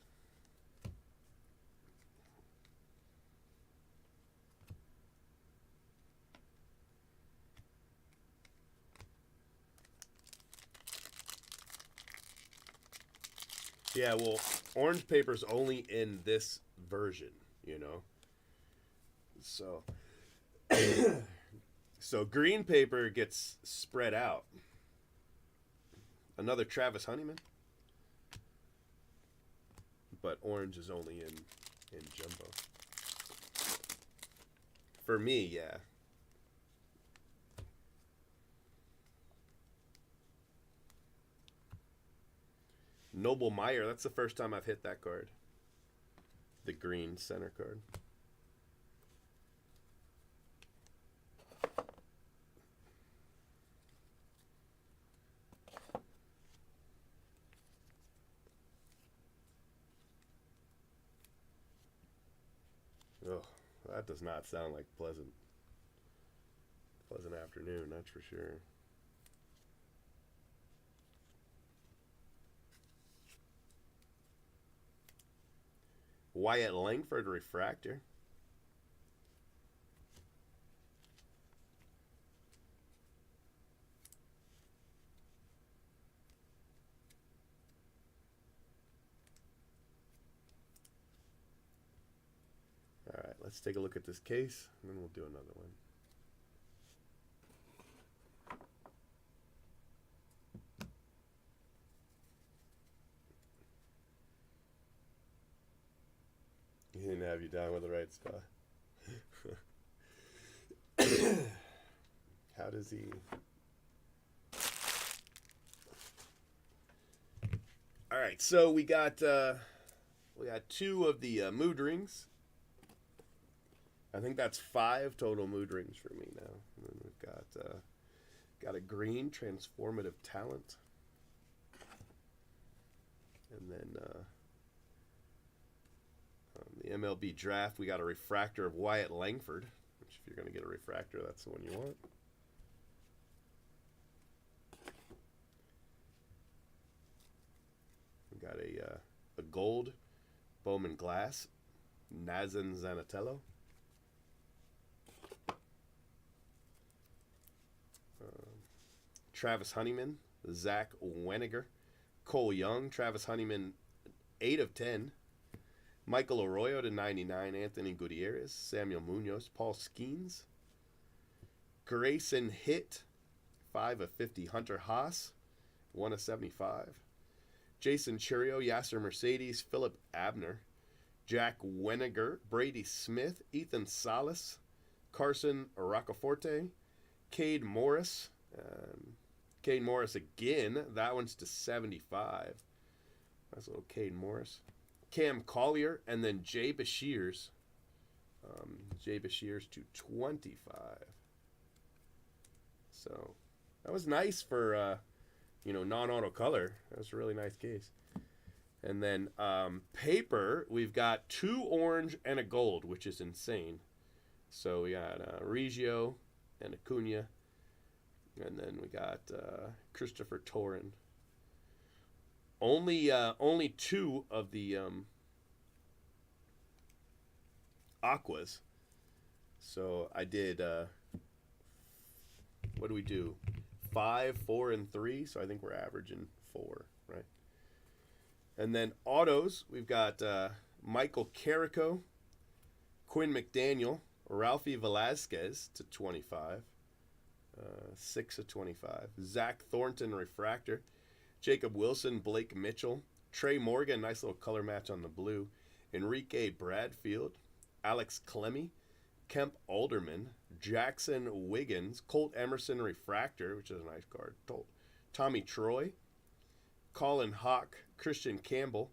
Yeah, well, orange paper's only in this version, So, so green paper gets spread out. Another Travis Honeyman. But orange is only in jumbo. For me, yeah. Noble Meyer, that's the first time I've hit that card. The green center card. Oh, that does not sound like pleasant afternoon, that's for sure. Wyatt Langford refractor. All right, let's take a look at this case, and then we'll do another one. He didn't have you down with the right spot. How does he... All right, so we got 2 of the mood rings. I think that's 5 total mood rings for me now. And then we've got a green transformative talent. And then the MLB draft, we got a refractor of Wyatt Langford, which if you're going to get a refractor, that's the one you want. We got a gold Bowman glass, Nazan Zanatello. Travis Honeyman, Zach Weniger, Cole Young, Travis Honeyman, 8 of 10. Michael Arroyo to 99, Anthony Gutierrez, Samuel Munoz, Paul Skeens. Grayson Hitt, 5 of 50. Hunter Haas, 1 of 75. Jason Churio, Yasser Mercedes, Philip Abner, Jack Weniger, Brady Smith, Ethan Salas, Carson Roccaforte, Cade Morris. Cade Morris again. That one's to 75. That's a little Cade Morris. Cam Collier, and then Jay Bashirs. Jay Bashirs to 25. So that was nice for non-auto color. That was a really nice case. And then paper, we've got 2 orange and a gold, which is insane. So we got Reggio and Acuna. And then we got Christopher Torrin. Only 2 of the aquas. So I did. What do we do? 5, 4, and 3. So I think we're averaging 4, right? And then autos, we've got Michael Carrico, Quinn McDaniel, Ralphie Velasquez to 25. 6 of 25. Zach Thornton refractor. Jacob Wilson, Blake Mitchell, Trey Morgan, nice little color match on the blue. Enrique Bradfield, Alex Clemmy, Kemp Alderman, Jackson Wiggins, Colt Emerson refractor, which is a nice card. Tommy Troy, Colin Hawk, Christian Campbell,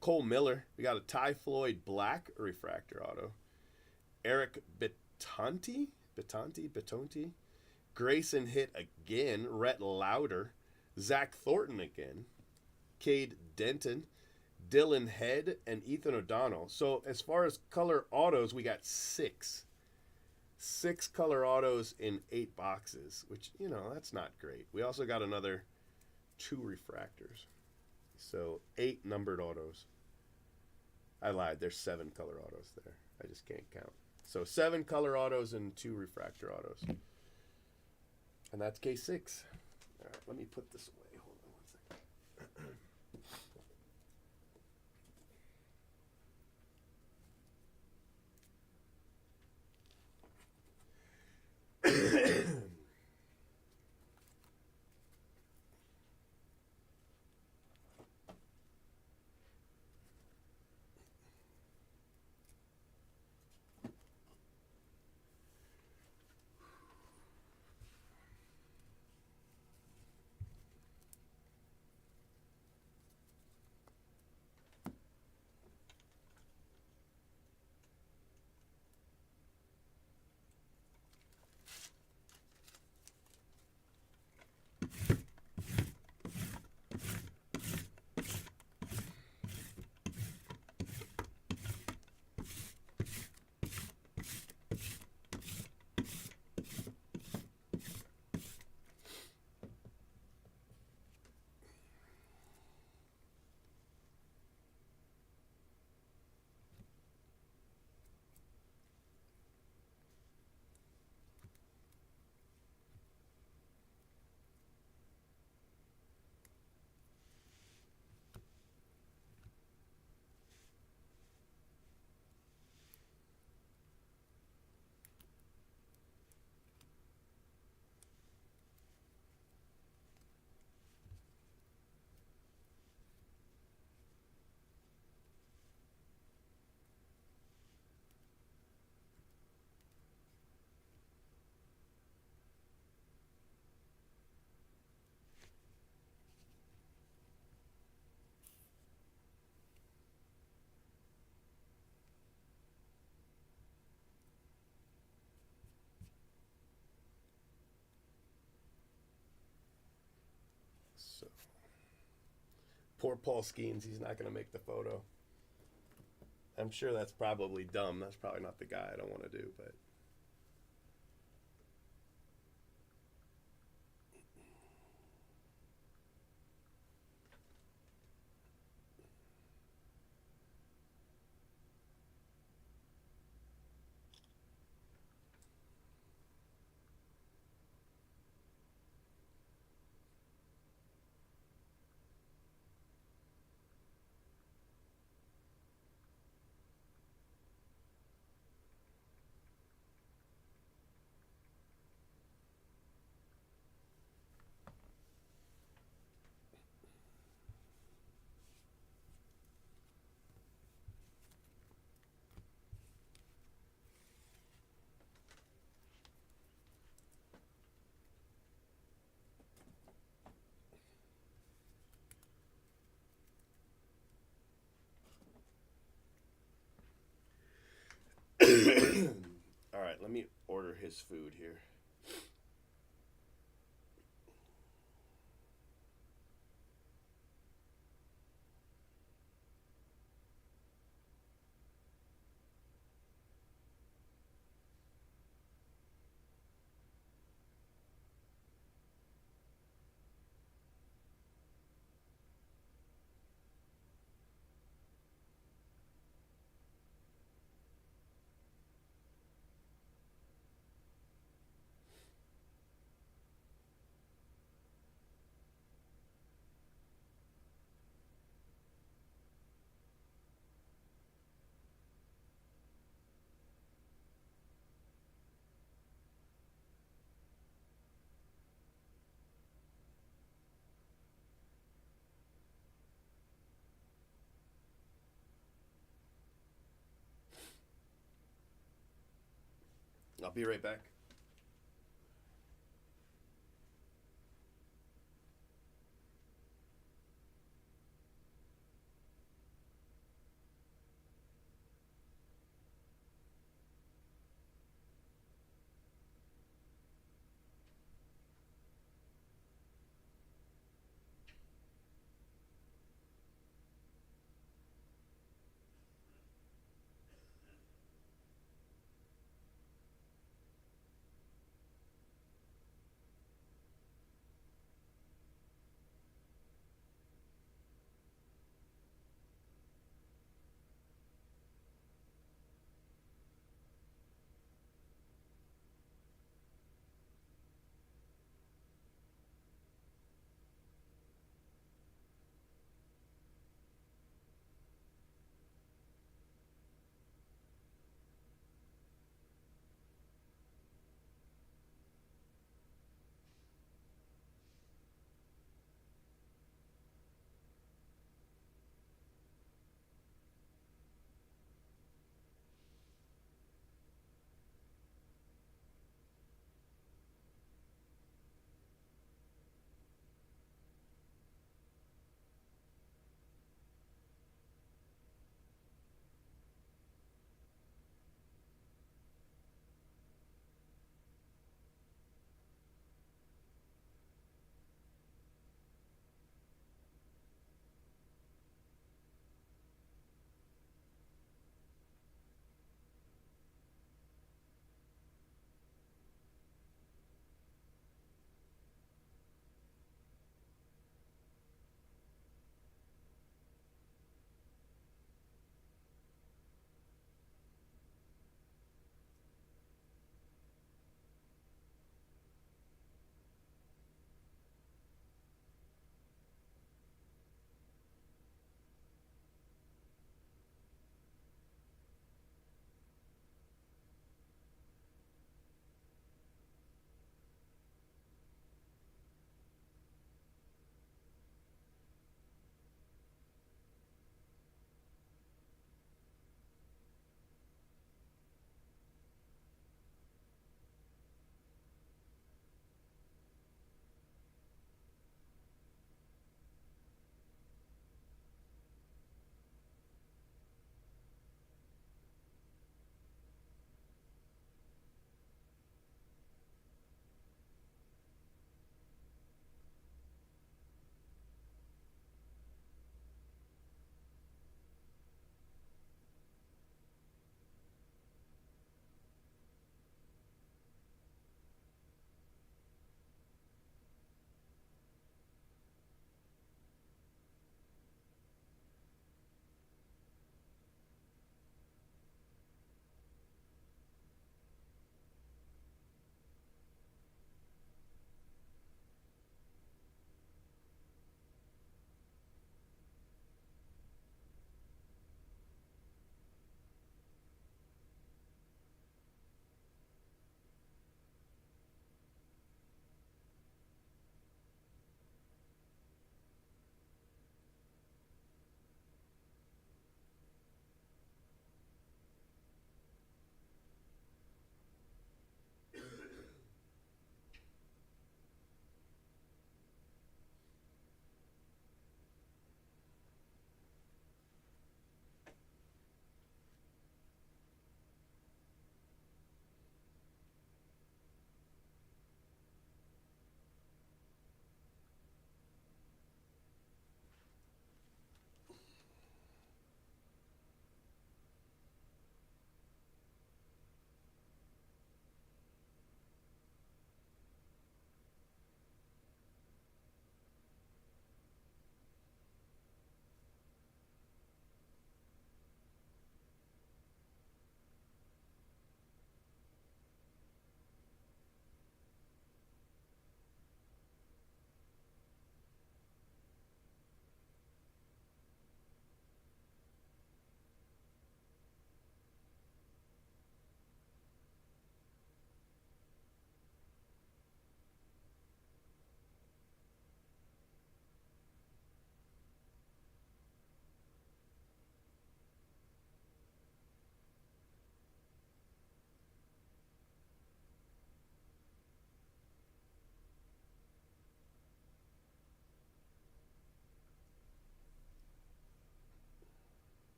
Cole Miller. We got a Ty Floyd black refractor auto. Eric Betonti. Grayson Hitt again. Rhett Lauder. Zach Thornton again. Cade Denton. Dylan Head and Ethan O'Donnell. So as far as color autos, we got 6. 6 color autos in 8 boxes, which, that's not great. We also got another 2 refractors. So 8 numbered autos. I lied. There's 7 color autos there. I just can't count. So 7 color autos and 2 refractor autos. And that's case 6. All right, let me put this away. Hold on one second. Poor Paul Skeens, he's not going to make the photo. I'm sure that's probably dumb. That's probably not the guy I don't want to do, but. All right, let me order his food here. I'll be right back.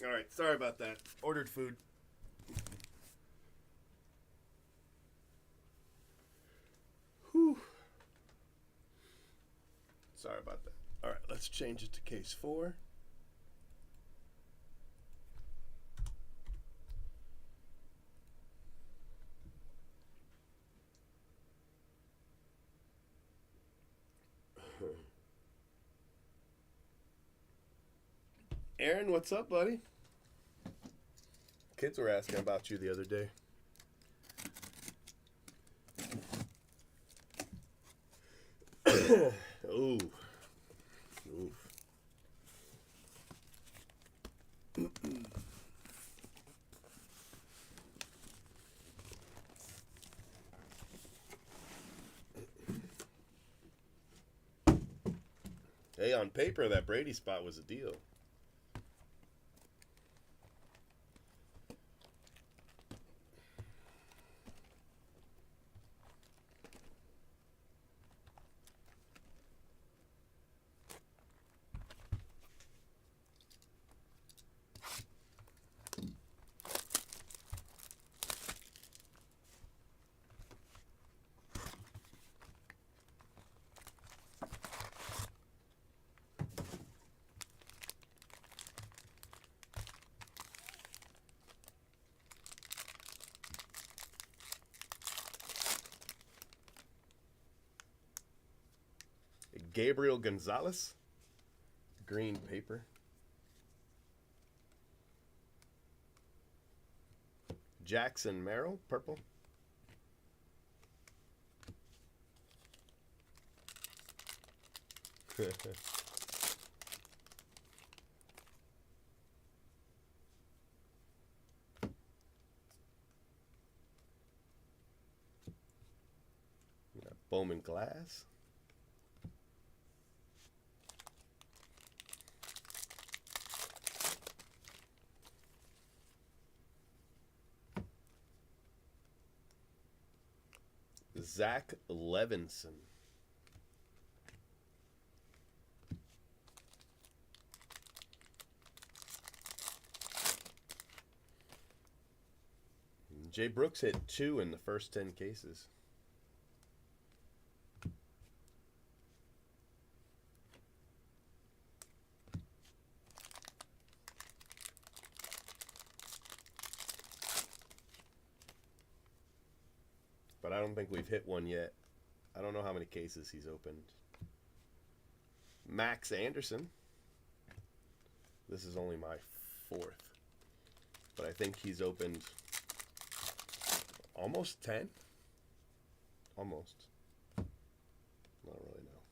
All right, sorry about that. Ordered food. Whew. Sorry about that. All right, let's change it to case 4. Aaron, what's up, buddy? Kids were asking about you the other day. Ooh. Oof. Hey, on paper, that Brady spot was a deal. Gabriel Gonzalez, green paper. Jackson Merrill, purple. Bowman glass. Zach Levinson. Jay Brooks hit 2 in the first 10 cases. But I don't think we've hit one yet. I don't know how many cases he's opened. Max Anderson. This is only my 4th. But I think he's opened almost 10. Almost. I don't really know.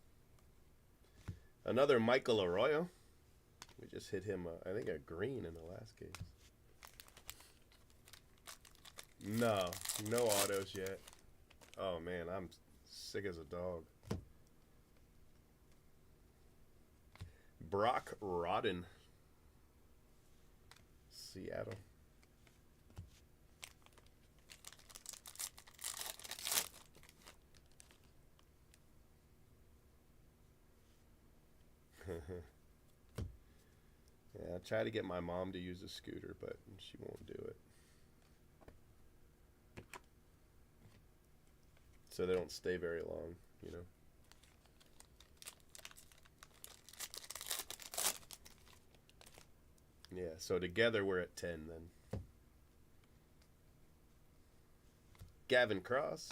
Another Michael Arroyo. We just hit him, I think, a green in the last case. No autos yet. Oh, man, I'm sick as a dog. Brock Rodden. Seattle. Yeah, I try to get my mom to use a scooter, but she won't do it. So they don't stay very long, you know. Yeah, so together we're at 10 then. Gavin Cross.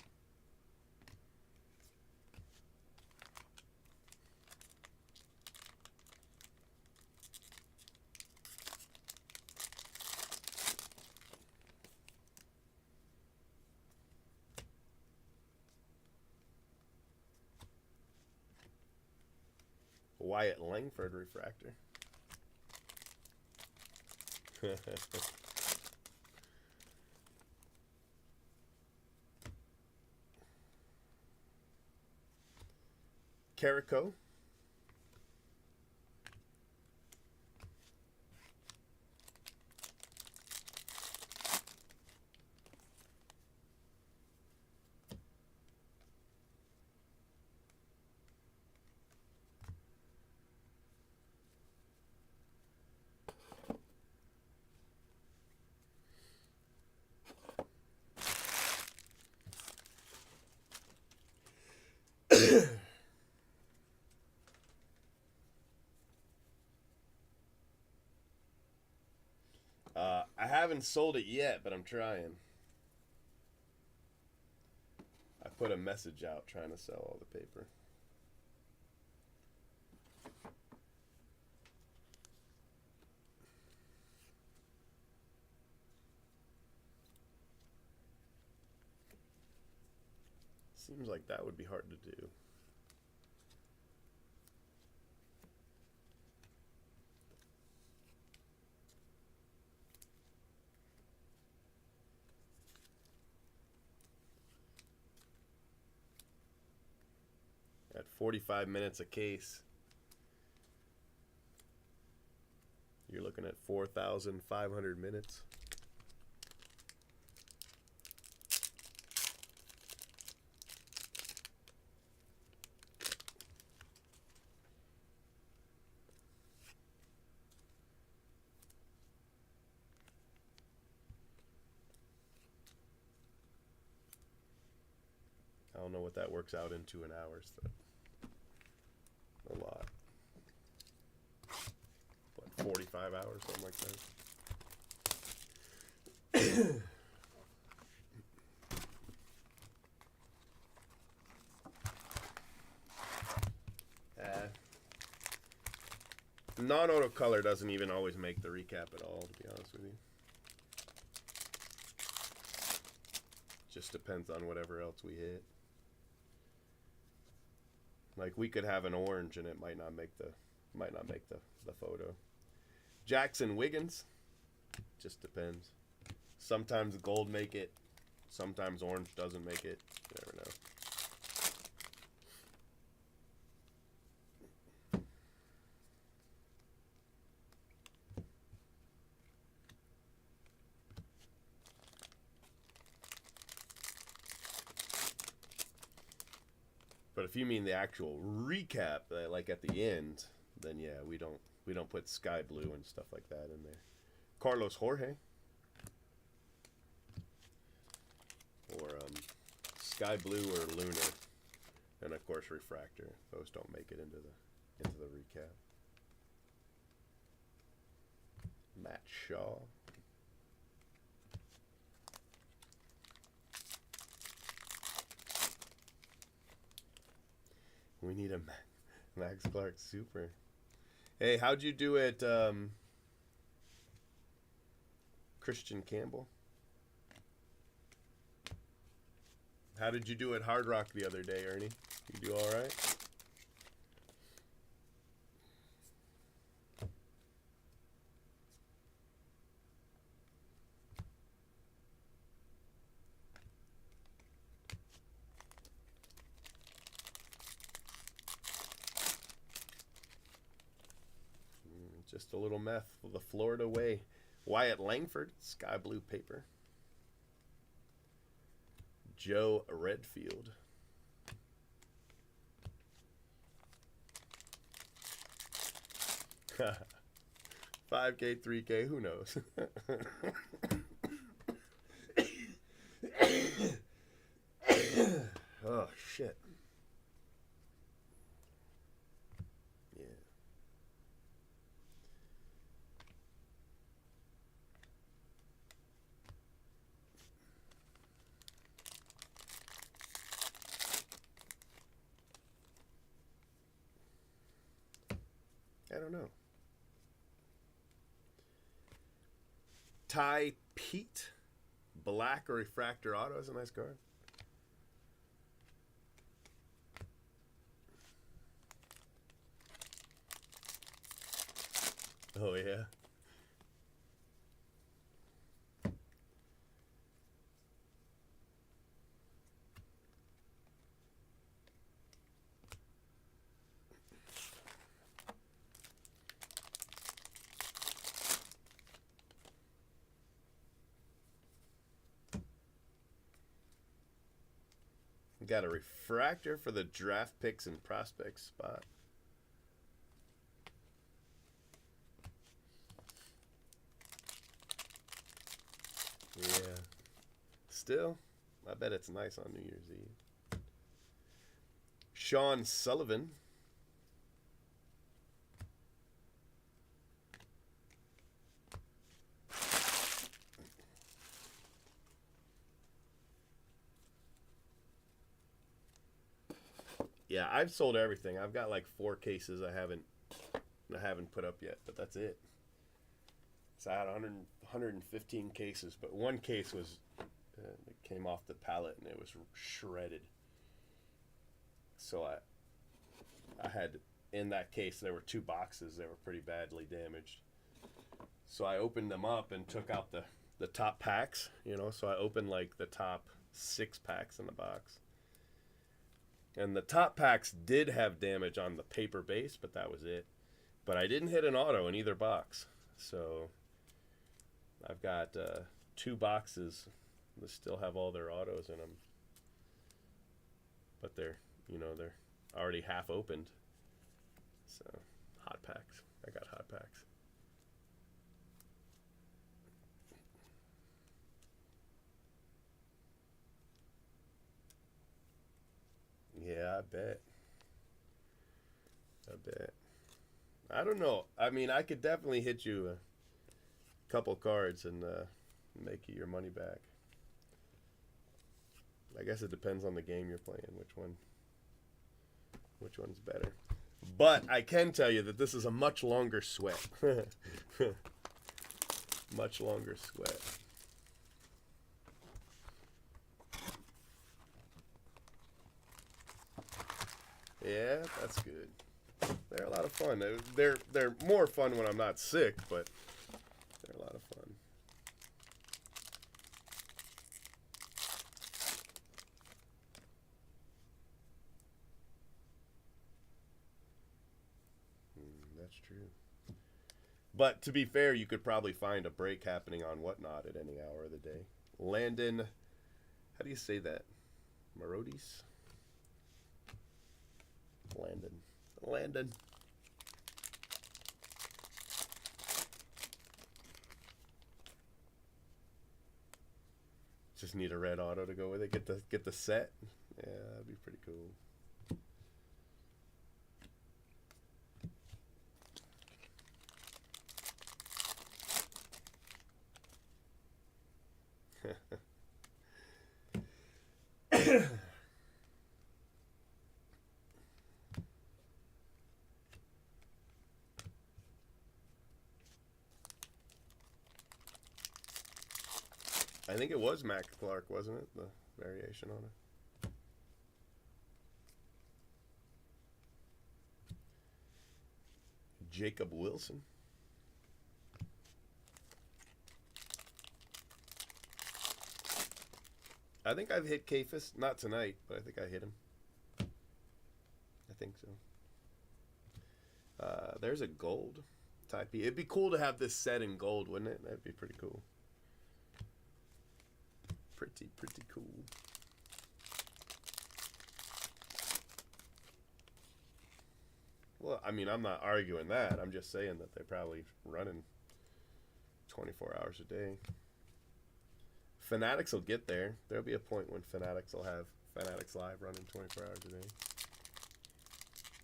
Wyatt Langford refractor. Carico. I haven't sold it yet, but I'm trying. I put a message out trying to sell all the paper. Seems like that would be hard to do. At 45 minutes a case, you're looking at 4,500 minutes. I don't know what that works out into in hours, though. A lot. What, 45 hours, something like that? Non-auto color doesn't even always make the recap at all, to be honest with you. Just depends on whatever else we hit. Like we could have an orange and it might not make the photo. Jackson Wiggins, just depends. Sometimes gold make it, sometimes orange doesn't make it. You never know. But if you mean the actual recap, like at the end, then yeah, we don't put sky blue and stuff like that in there. Carlos Jorge, or sky blue or lunar, and of course refractor. Those don't make it into the recap. Matt Shaw. We need a Max Clark Super. Hey, how'd you do it, Christian Campbell? How did you do at Hard Rock the other day, Ernie? You do all right? Just a little meth for the Florida way. Wyatt Langford, sky blue paper. Joe Redfield. $5K, $3K, who knows? Oh, shit. Yeah. I don't know. Ty Pete, black or refractor auto is a nice card. Oh yeah. Got a refractor for the draft picks and prospects spot. Yeah. Still, I bet it's nice on New Year's Eve. Sean Sullivan. Yeah, I've sold everything. I've got like 4 cases I haven't put up yet, but that's it. So I had 115 cases, but one case was it came off the pallet and it was shredded. So I had in that case there were 2 boxes that were pretty badly damaged. So I opened them up and took out the top packs, you know. So I opened like the top 6 packs in the box. And the top packs did have damage on the paper base, but that was it. But I didn't hit an auto in either box. So I've got 2 boxes that still have all their autos in them. But they're already half opened. So, hot packs. I got hot packs. Yeah, I bet. I don't know. I mean, I could definitely hit you a couple cards and make you your money back. I guess it depends on the game you're playing, which one's better. But I can tell you that this is a much longer sweat. Much longer sweat. Yeah, that's good. They're a lot of fun. They're more fun when I'm not sick, but they're a lot of fun. That's true. But to be fair, you could probably find a break happening on Whatnot at any hour of the day. Landon, how do you say that? Marodis? Landon. Just need a red auto to go with it. Get the set. Yeah, that'd be pretty cool. I think it was Mac Clark, wasn't it? The variation on it. Jacob Wilson. I think I've hit Kafis. Not tonight, but I think I hit him. I think so. There's a gold type E. It'd be cool to have this set in gold, wouldn't it? That'd be pretty cool. Pretty cool. Well, I mean, I'm not arguing that. I'm just saying that they're probably running 24 hours a day. Fanatics will get there. There'll be a point when Fanatics will have Fanatics Live running 24 hours a day.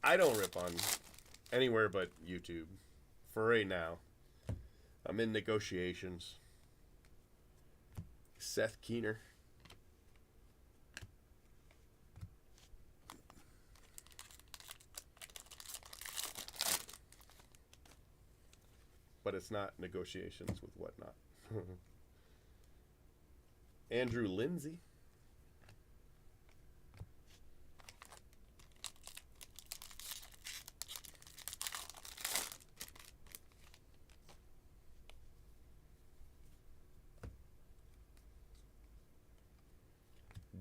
I don't rip on anywhere but YouTube for right now. I'm in negotiations. Seth Keener. But it's not negotiations with Whatnot. Andrew Lindsay.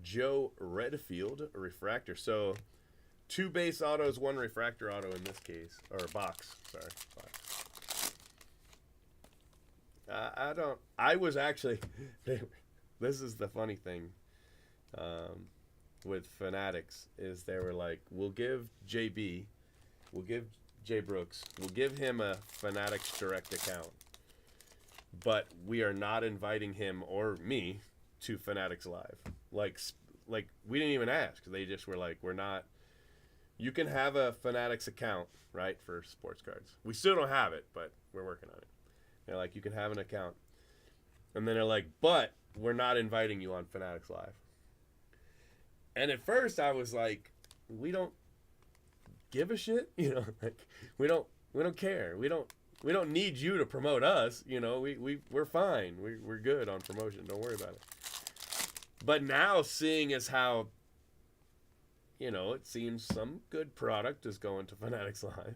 Joe Redfield, a refractor. So 2 base autos, 1 refractor auto in this case. Or box. Sorry. Box. I was actually, this is the funny thing with Fanatics, is they were like, we'll give JB, we'll give Jay Brooks, we'll give him a Fanatics direct account, but we are not inviting him or me to Fanatics Live. Like we didn't even ask. They just were like, we're not You can have a Fanatics account, right, for sports cards. We still don't have it, but we're working on it. They're like, you can have an account. And then they're like, but we're not inviting you on Fanatics Live. And at first I was like, we don't give a shit, you know, like we don't care. We don't need you to promote us, you know. We're fine. We're good on promotion. Don't worry about it. But now seeing as how, you know, it seems some good product is going to Fanatics Live.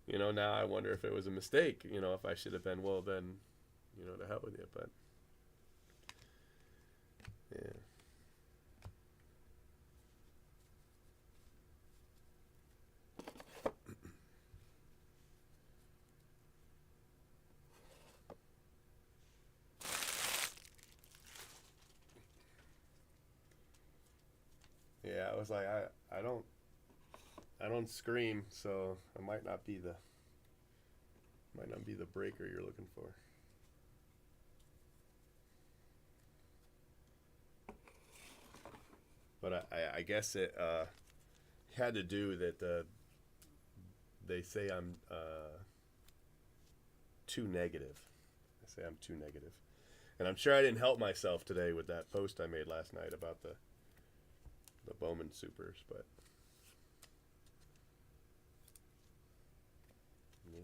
You know, now I wonder if it was a mistake, you know, if I should have been, well then, you know, to hell with you, but yeah. Yeah, I was like, I don't scream, so I might not be the breaker you're looking for. But I guess it had to do that they say I'm too negative. They say I'm too negative. And I'm sure I didn't help myself today with that post I made last night about the Bowman Supers, but yeah.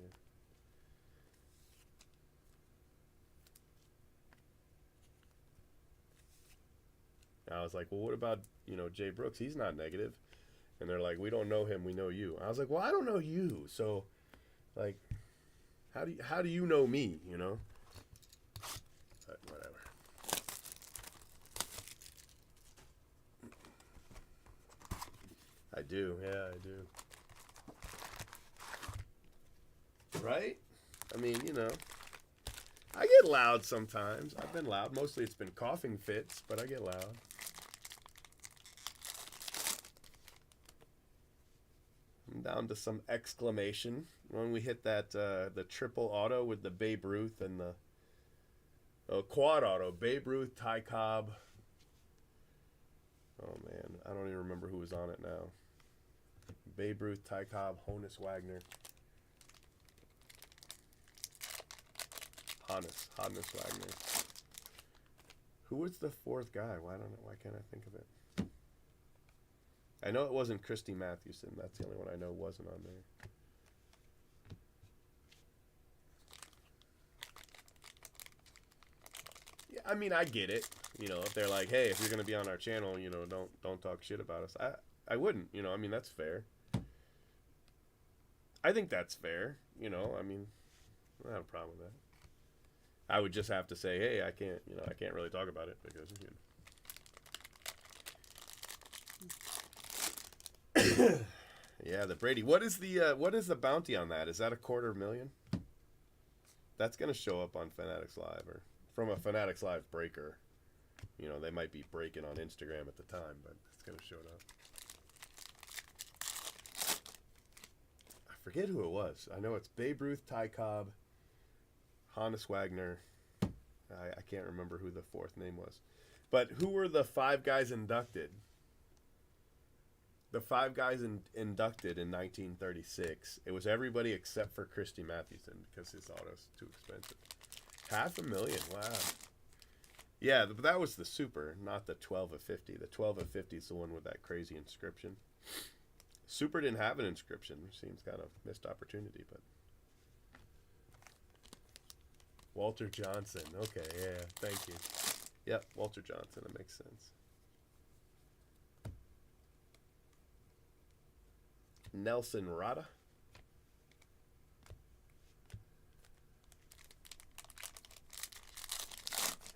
I was like, well, what about, you know, Jay Brooks? He's not negative. And they're like, we don't know him, we know you. I was like, well, I don't know you, so like, how do you know me, you know? But whatever. I do, yeah, I do. Right? I mean, you know, I get loud sometimes. I've been loud. Mostly it's been coughing fits, but I get loud. I'm down to some exclamation when we hit that the triple auto with the Babe Ruth and the quad auto. Babe Ruth, Ty Cobb. Oh man, I don't even remember who was on it now. Babe Ruth, Ty Cobb, Honus Wagner. Honus Wagner. Who was the fourth guy? Why can't I think of it? I know it wasn't Christy Mathewson. That's the only one I know wasn't on there. Yeah, I mean, I get it. You know, if they're like, hey, if you're gonna be on our channel, you know, don't talk shit about us. I wouldn't. You know, I mean, that's fair. I think that's fair. You know, I mean, I don't have a problem with that. I would just have to say, hey, I can't really talk about it because, you know. Yeah, the Brady. What is the bounty on that? Is that $250,000? That's gonna show up on Fanatics Live or from a Fanatics Live breaker. You know, they might be breaking on Instagram at the time, but it's gonna show up. I forget who it was. I know it's Babe Ruth, Ty Cobb, Honus Wagner. I can't remember who the fourth name was. But who were the 5 guys inducted? The 5 guys inducted in 1936. It was everybody except for Christy Mathewson because his auto's too expensive. $500,000. Wow. Yeah, but that was the Super, not the 12 of 50. The 12 of 50 is the one with that crazy inscription. Super didn't have an inscription, which seems kind of missed opportunity, but Walter Johnson. Okay, yeah, thank you. Yep, Walter Johnson. That makes sense. Nelson Rada.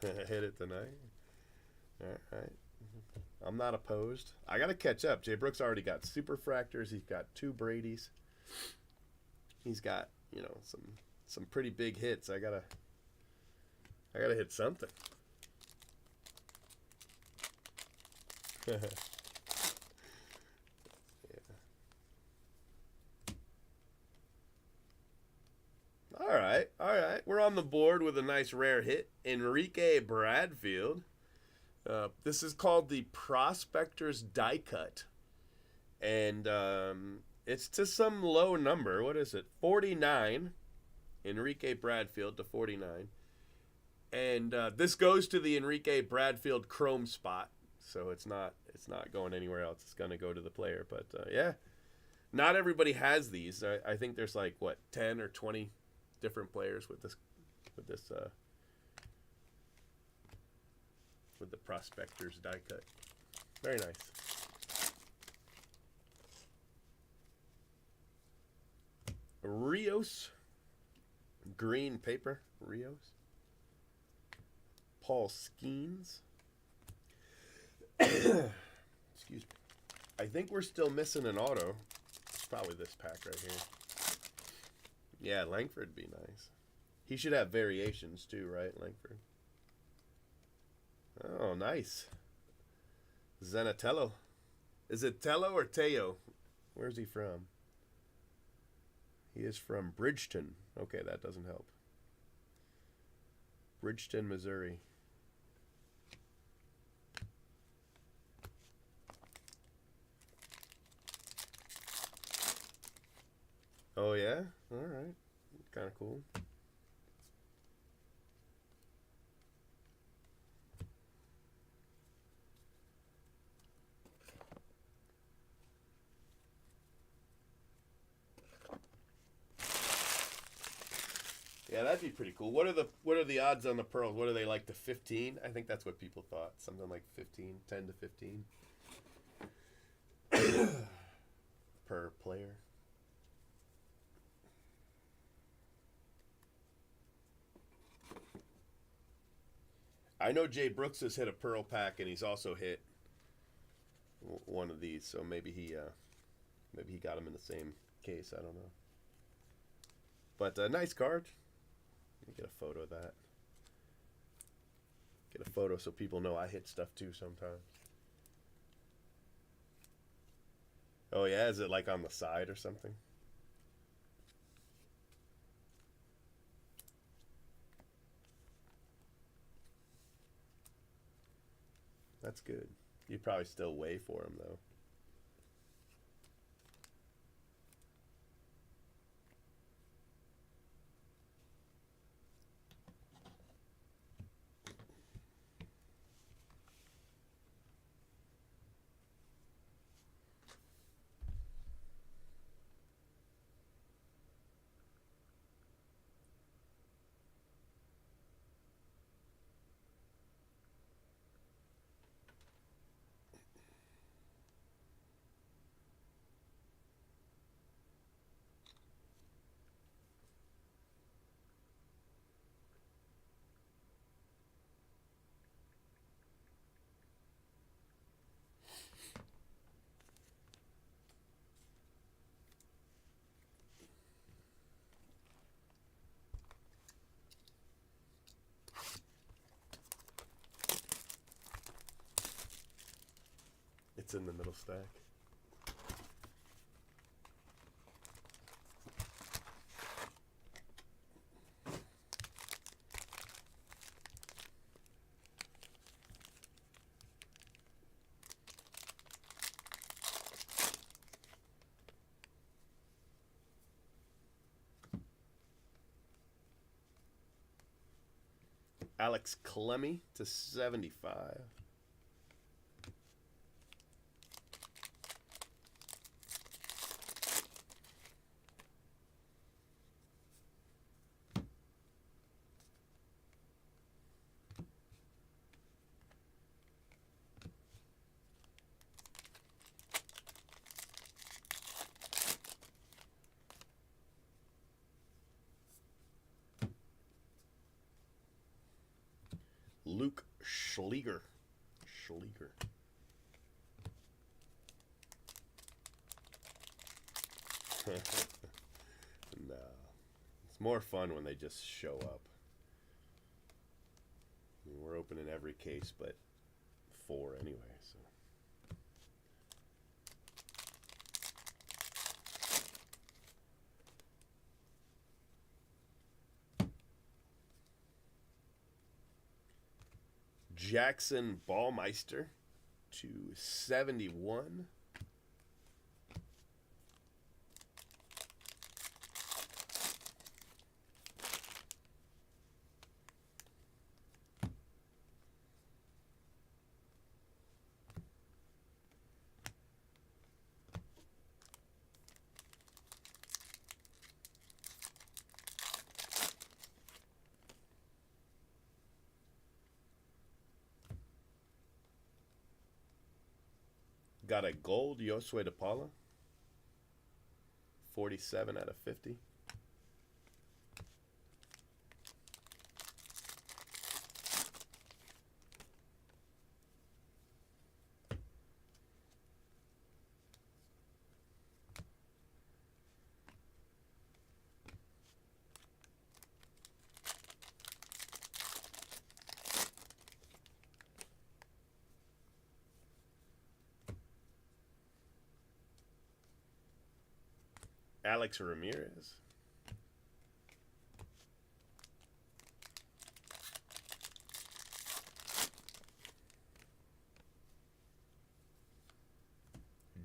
Hit it tonight. All right. I'm not opposed. I got to catch up. Jay Brooks already got Superfractors. He's got 2 Bradys. He's got, you know, some pretty big hits. I gotta hit something. Yeah. All right. We're on the board with a nice rare hit. Enrique Bradfield. This is called the Prospector's Die Cut. And it's to some low number. What is it? 49. Enrique Bradfield to 49. And this goes to the Enrique Bradfield Chrome spot. So it's not going anywhere else. It's going to go to the player. But yeah, not everybody has these. I think there's like, what, 10 or 20 different players with the Prospectors die cut. Very nice. Rios. Green paper. Rios. Paul Skeens. Excuse me. I think we're still missing an auto. It's probably this pack right here. Yeah, Langford'd be nice. He should have variations too, right, Langford? Oh, nice. Zenatello. Is it Tello or Teo? Where's he from? He is from Bridgeton. Okay, that doesn't help. Bridgeton, Missouri. Oh, yeah? All right. Kind of cool. Yeah, that'd be pretty cool. What are the odds on the pearls? What are they, like, to 15? I think that's what people thought. Something like 15, 10 to 15 per player. I know Jay Brooks has hit a pearl pack, and he's also hit one of these. So maybe he got him in the same case. I don't know. But nice card. Let me get a photo of that. Get a photo so people know I hit stuff too sometimes. Oh yeah, is it like on the side or something? That's good. You'd probably still weigh for him though. It's in the middle stack. Alex Clemmy to 75. Luke Schleger. No. It's more fun when they just show up. I mean, we're opening every case but 4 anyway, so. Jackson Ballmeister to 71. got a gold Josue de Paula. 47 out of 50. Alex Ramirez.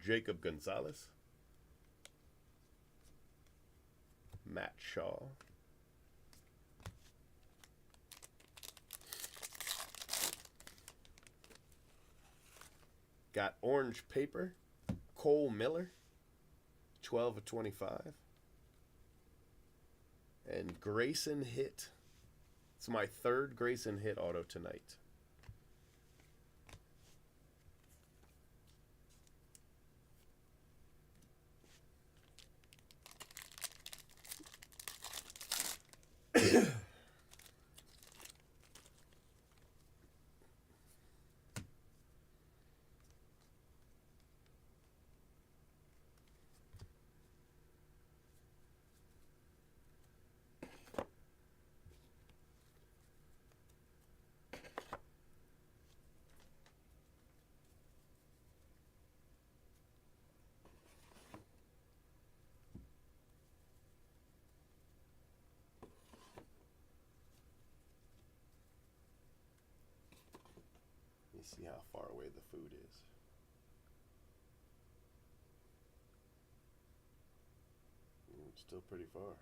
Jacob Gonzalez. Matt Shaw. Got orange paper. Cole Miller. 12 of 25. And Grayson hit. It's my third Grayson hit auto tonight. See how far away the food is. It's still pretty far.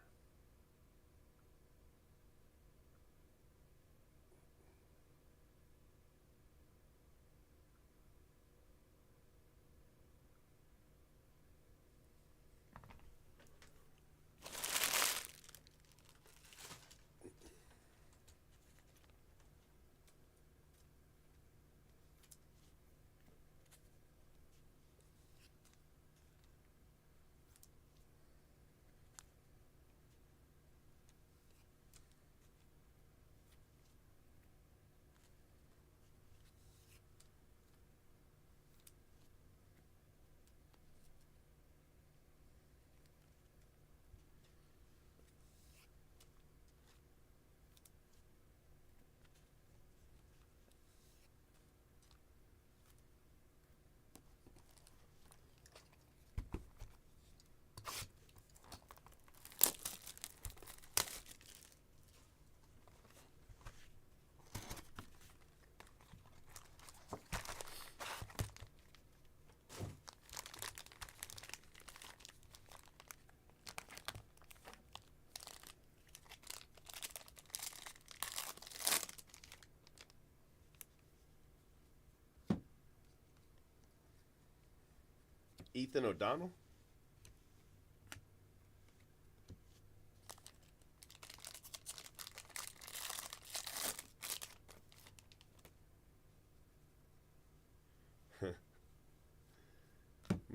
Ethan O'Donnell.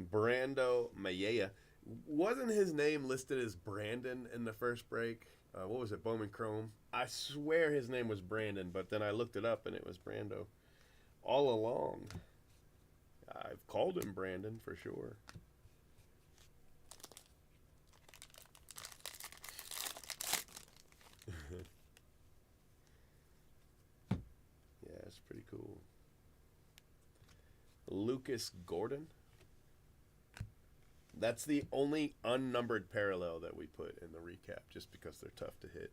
Brando Mayea. Wasn't his name listed as Brandon in the first break? What was it, Bowman Chrome? I swear his name was Brandon, but then I looked it up and it was Brando. All along. I've called him Brandon for sure. Yeah, it's pretty cool. Lucas Gordon. That's the only unnumbered parallel that we put in the recap, just because they're tough to hit.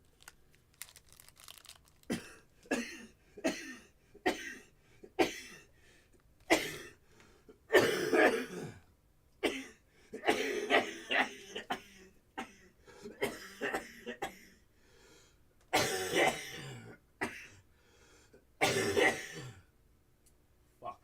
Fuck.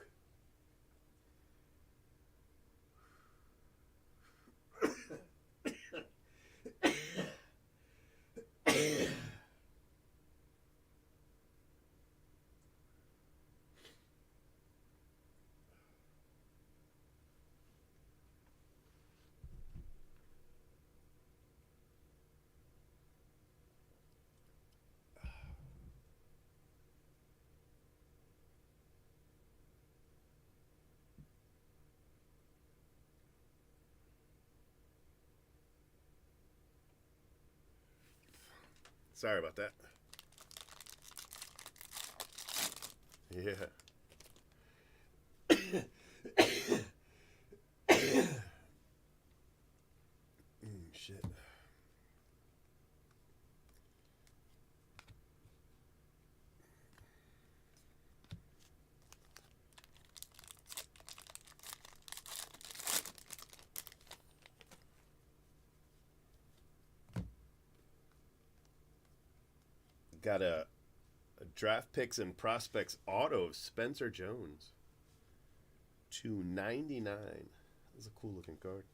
Sorry about that. Yeah. Shit. Got a draft picks and prospects auto of Spencer Jones. $2.99. That's a cool looking card.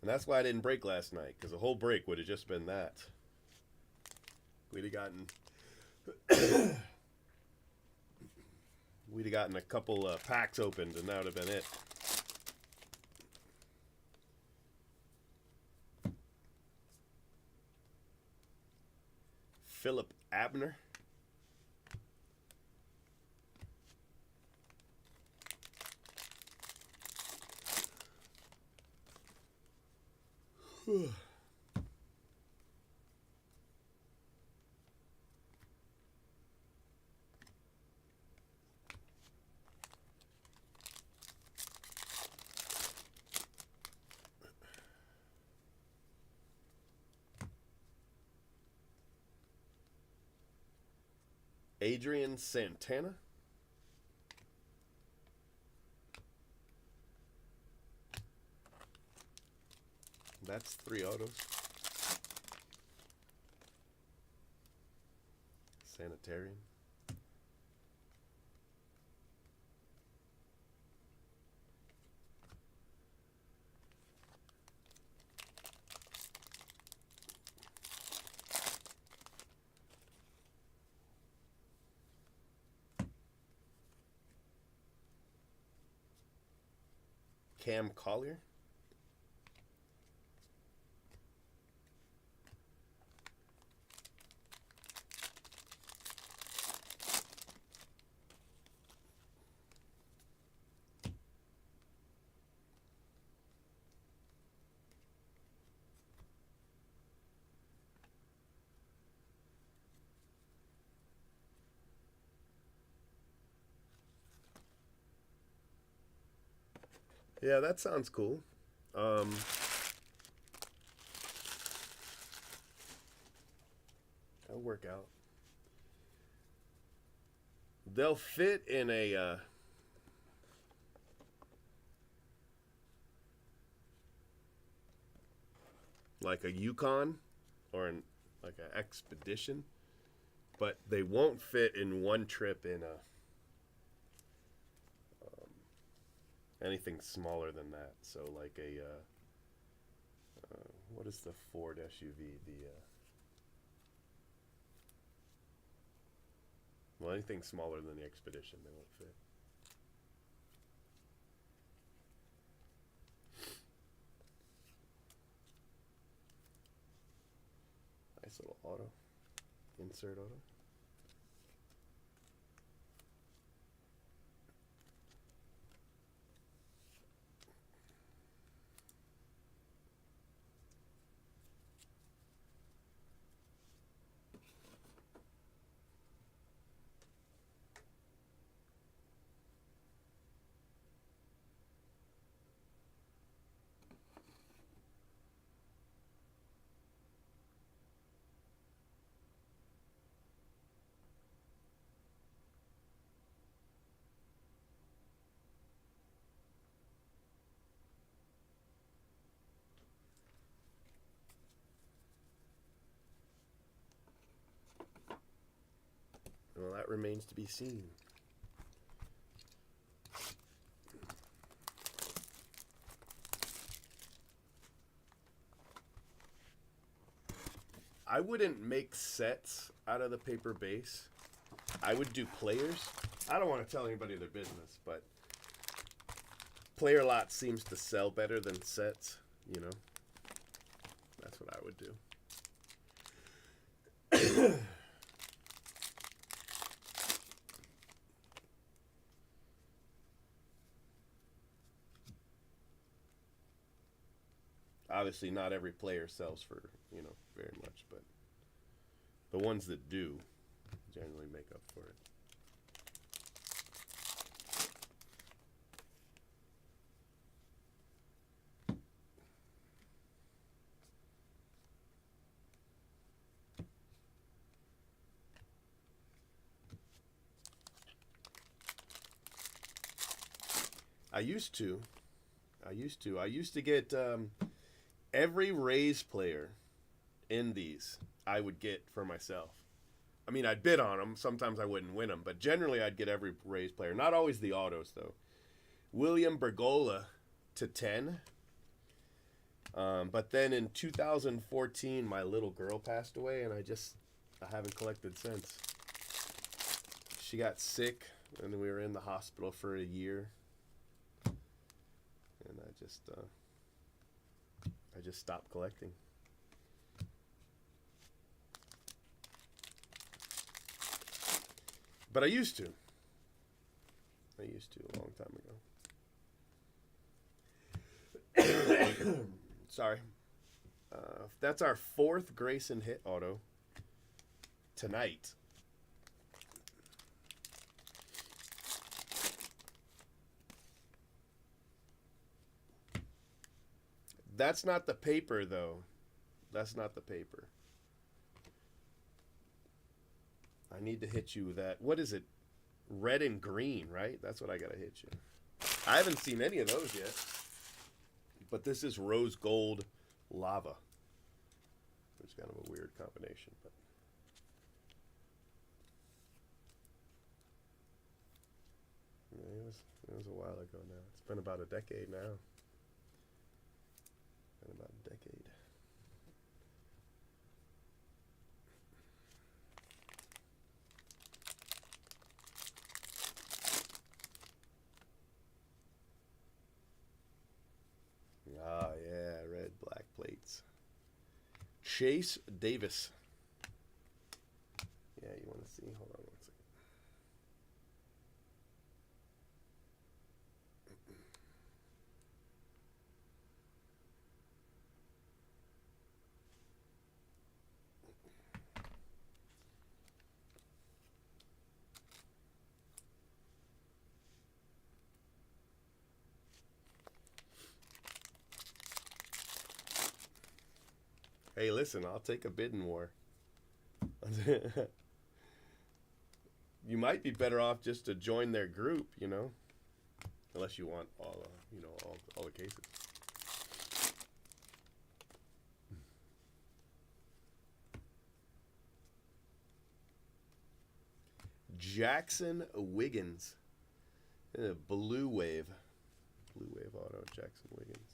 And that's why I didn't break last night, because the whole break would have just been that. We'd have gotten a couple packs opened, and that would have been it. Philip Abner. Adrian Santana. That's 3 autos. Sanitarium. Cam Collier. Yeah, that sounds cool. That'll work out. They'll fit in a like a Yukon or like an expedition, but they won't fit in one trip in a anything smaller than that. So like a what is the Ford SUV? Well, anything smaller than the Expedition, they won't fit. Nice little auto. Insert auto. Well, that remains to be seen. I wouldn't make sets out of the paper base. I would do players. I don't want to tell anybody their business, but player lot seems to sell better than sets, you know. That's what I would do. Obviously, not every player sells for, very much, but the ones that do generally make up for it. I used to. I used to get every Rays player in these I would get for myself. I mean, I'd bid on them. Sometimes I wouldn't win them, but generally I'd get every Rays player. Not always the autos, though. William Bergolla to 10. But then in 2014, my little girl passed away, and I haven't collected since. She got sick, and we were in the hospital for a year. And I just stopped collecting. But I used to. A long time ago. Sorry. That's our 4th Grayson hit auto tonight. That's not the paper, though. That's not the paper. I need to hit you with that. What is it? Red and green, right? That's what I gotta hit you. I haven't seen any of those yet. But this is rose gold lava. It's kind of a weird combination, but it was a while ago now. It's been about a decade now. About a decade. Ah, yeah, red, black plates. Chase Davis. Yeah, you want to see? Hold on one second. Hey, listen, I'll take a bidding war. You might be better off just to join their group, unless you want all the cases. Jackson Wiggins, Blue Wave auto, Jackson Wiggins.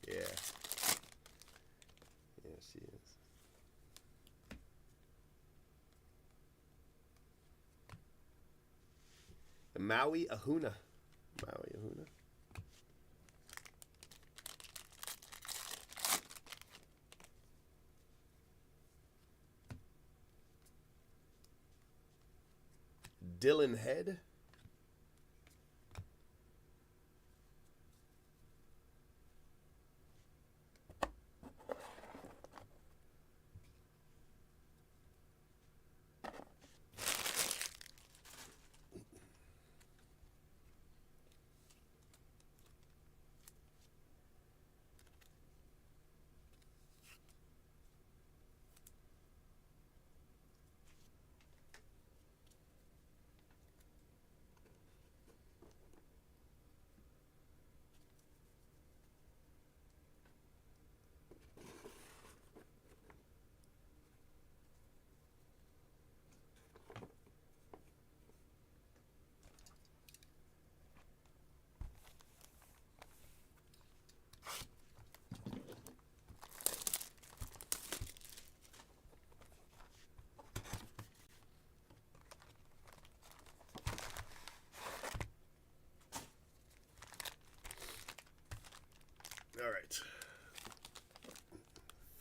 Yeah. Yeah, she is. Maui Ahuna. Dylan Head.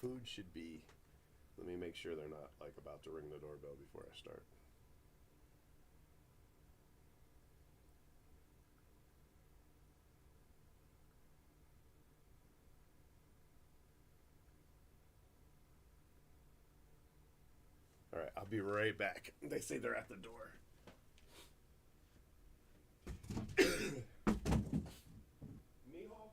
food should be. Let me make sure they're not like about to ring the doorbell before I start. All right, I'll be right back. They say they're at the door. Mijo?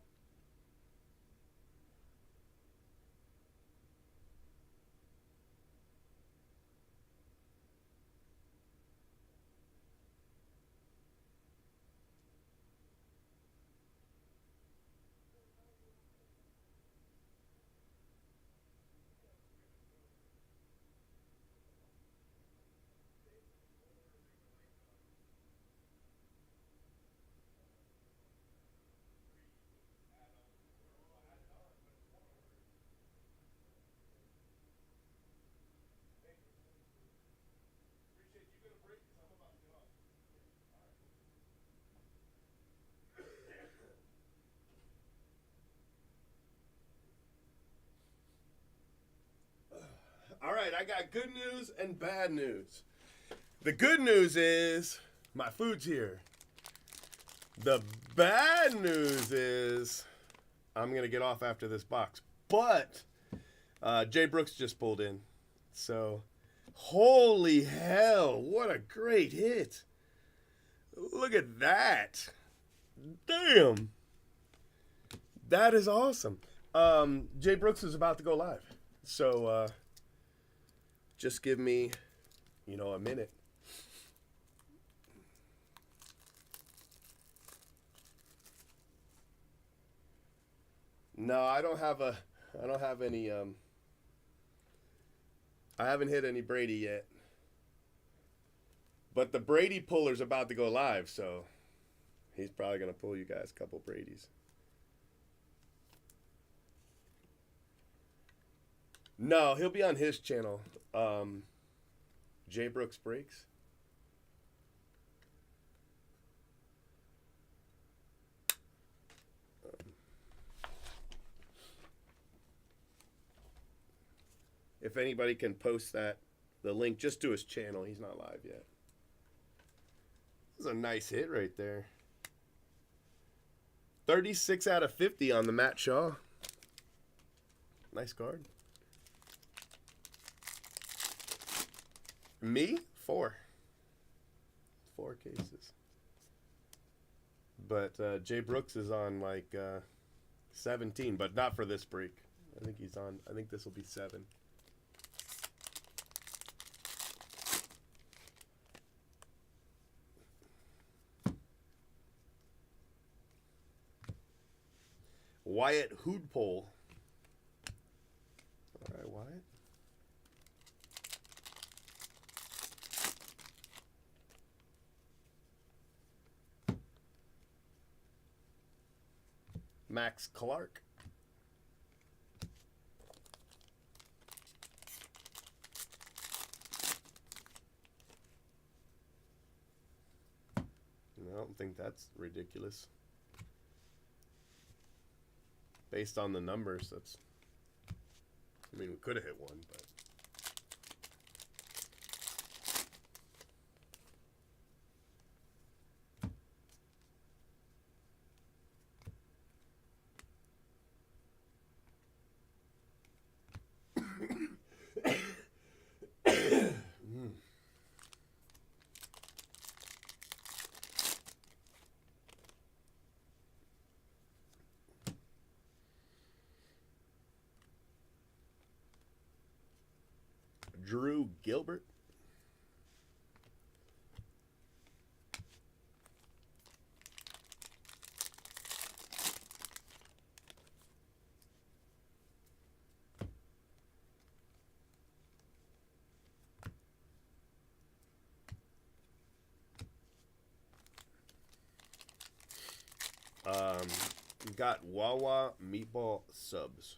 All right, I got good news and bad news. The good news is my food's here. The bad news is I'm going to get off after this box. But Jay Brooks just pulled in. So, holy hell, what a great hit. Look at that. Damn. That is awesome. Jay Brooks is about to go live. So, just give me, a minute. No, I don't have any, I haven't hit any Brady yet. But the Brady puller's about to go live, so he's probably going to pull you guys a couple Bradys. No, he'll be on his channel. Jay Brooks Breaks. If anybody can post the link just to his channel, he's not live yet. This is a nice hit right there. 36 out of 50 on the Matt Shaw. Nice card. Me? 4 cases. But Jay Brooks is on like 17, but not for this break. I think this will be 7. Wyatt Hoodpole. All right, Wyatt. Max Clark. I don't think that's ridiculous. Based on the numbers, we could have hit one, but. Drew Gilbert. We got Wawa meatball subs.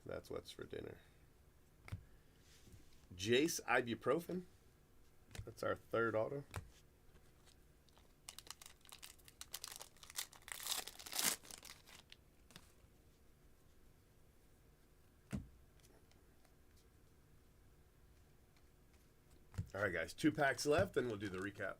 That's what's for dinner. Jace Ibuprofen. That's our third auto. All right, guys. 2 packs left, then we'll do the recap.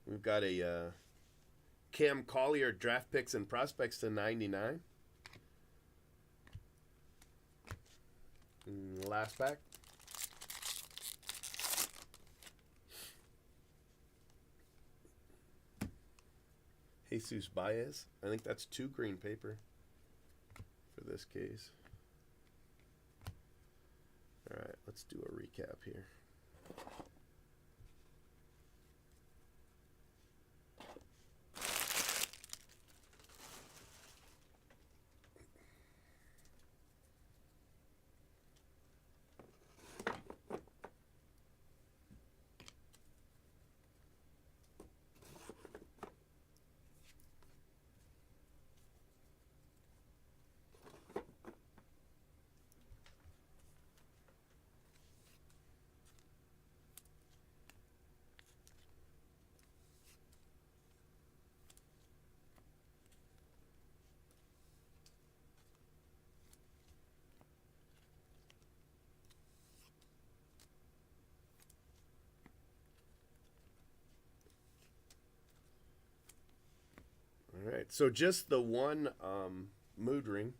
We've got a Cam Collier draft picks and prospects to 99. Last pack. Jesus Baez. I think that's 2 green paper for this case. All right, let's do a recap here. All right, so just the one mood ring.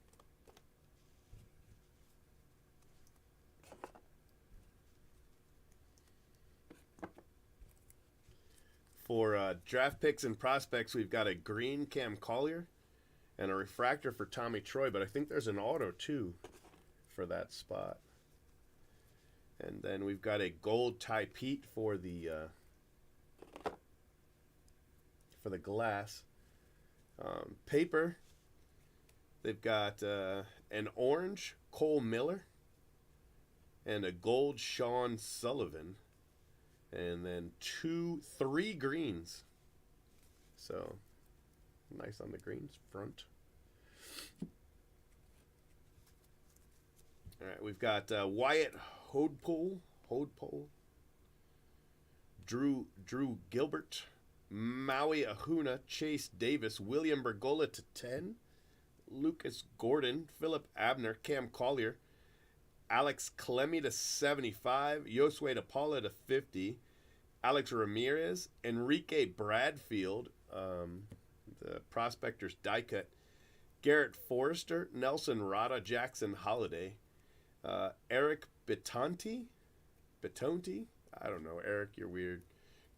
For draft picks and prospects, we've got a green Cam Collier and a refractor for Tommy Troy, but I think there's an auto too for that spot. And then we've got a gold Ty Pete for the glass. Paper, they've got an orange Cole Miller and a gold Sean Sullivan, and then 3 greens. So nice on the greens front. All right, we've got Wyatt Hodepole, Drew Gilbert, Maui Ahuna, Chase Davis, William Bergola to 10, Lucas Gordon, Philip Abner, Cam Collier, Alex Clemmy to 75, Josue DePaula to 50, Alex Ramirez, Enrique Bradfield, the Prospectors die cut, Garrett Forrester, Nelson Rada, Jackson Holiday, Eric Betonti, I don't know, Eric, you're weird.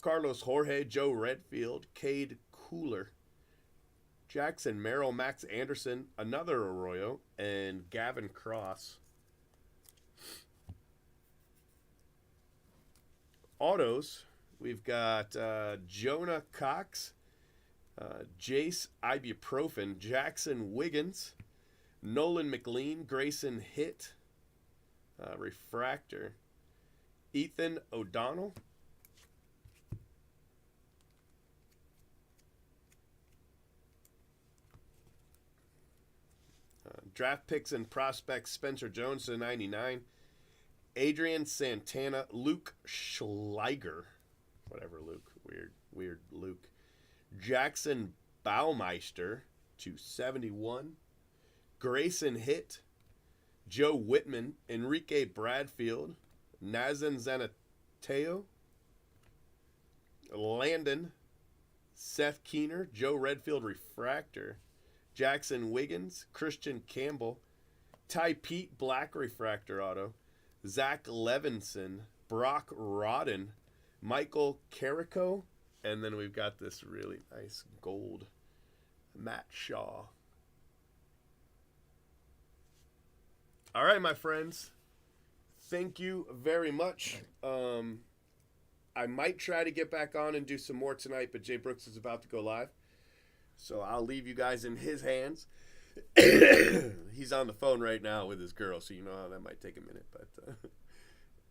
Carlos Jorge, Joe Redfield, Cade Cooler, Jackson Merrill, Max Anderson, another Arroyo, and Gavin Cross. Autos, we've got Jonah Cox, Jace Ibuprofen, Jackson Wiggins, Nolan McLean, Grayson Hitt, refractor, Ethan O'Donnell, draft picks and prospects, Spencer Jones to 99. Adrian Santana, Luke Schleiger. Whatever, Luke. Weird Luke. Jackson Baumeister to 71. Grayson Hitt. Joe Whitman. Enrique Bradfield. Nazan Zanateo. Landon. Seth Keener. Joe Redfield refractor. Jackson Wiggins, Christian Campbell, Ty Pete black refractor auto, Zach Levinson, Brock Rodden, Michael Carrico, and then we've got this really nice gold Matt Shaw. All right, my friends, thank you very much. I might try to get back on and do some more tonight, but Jay Brooks is about to go live. So I'll leave you guys in his hands. He's on the phone right now with his girl, so you know how that might take a minute. But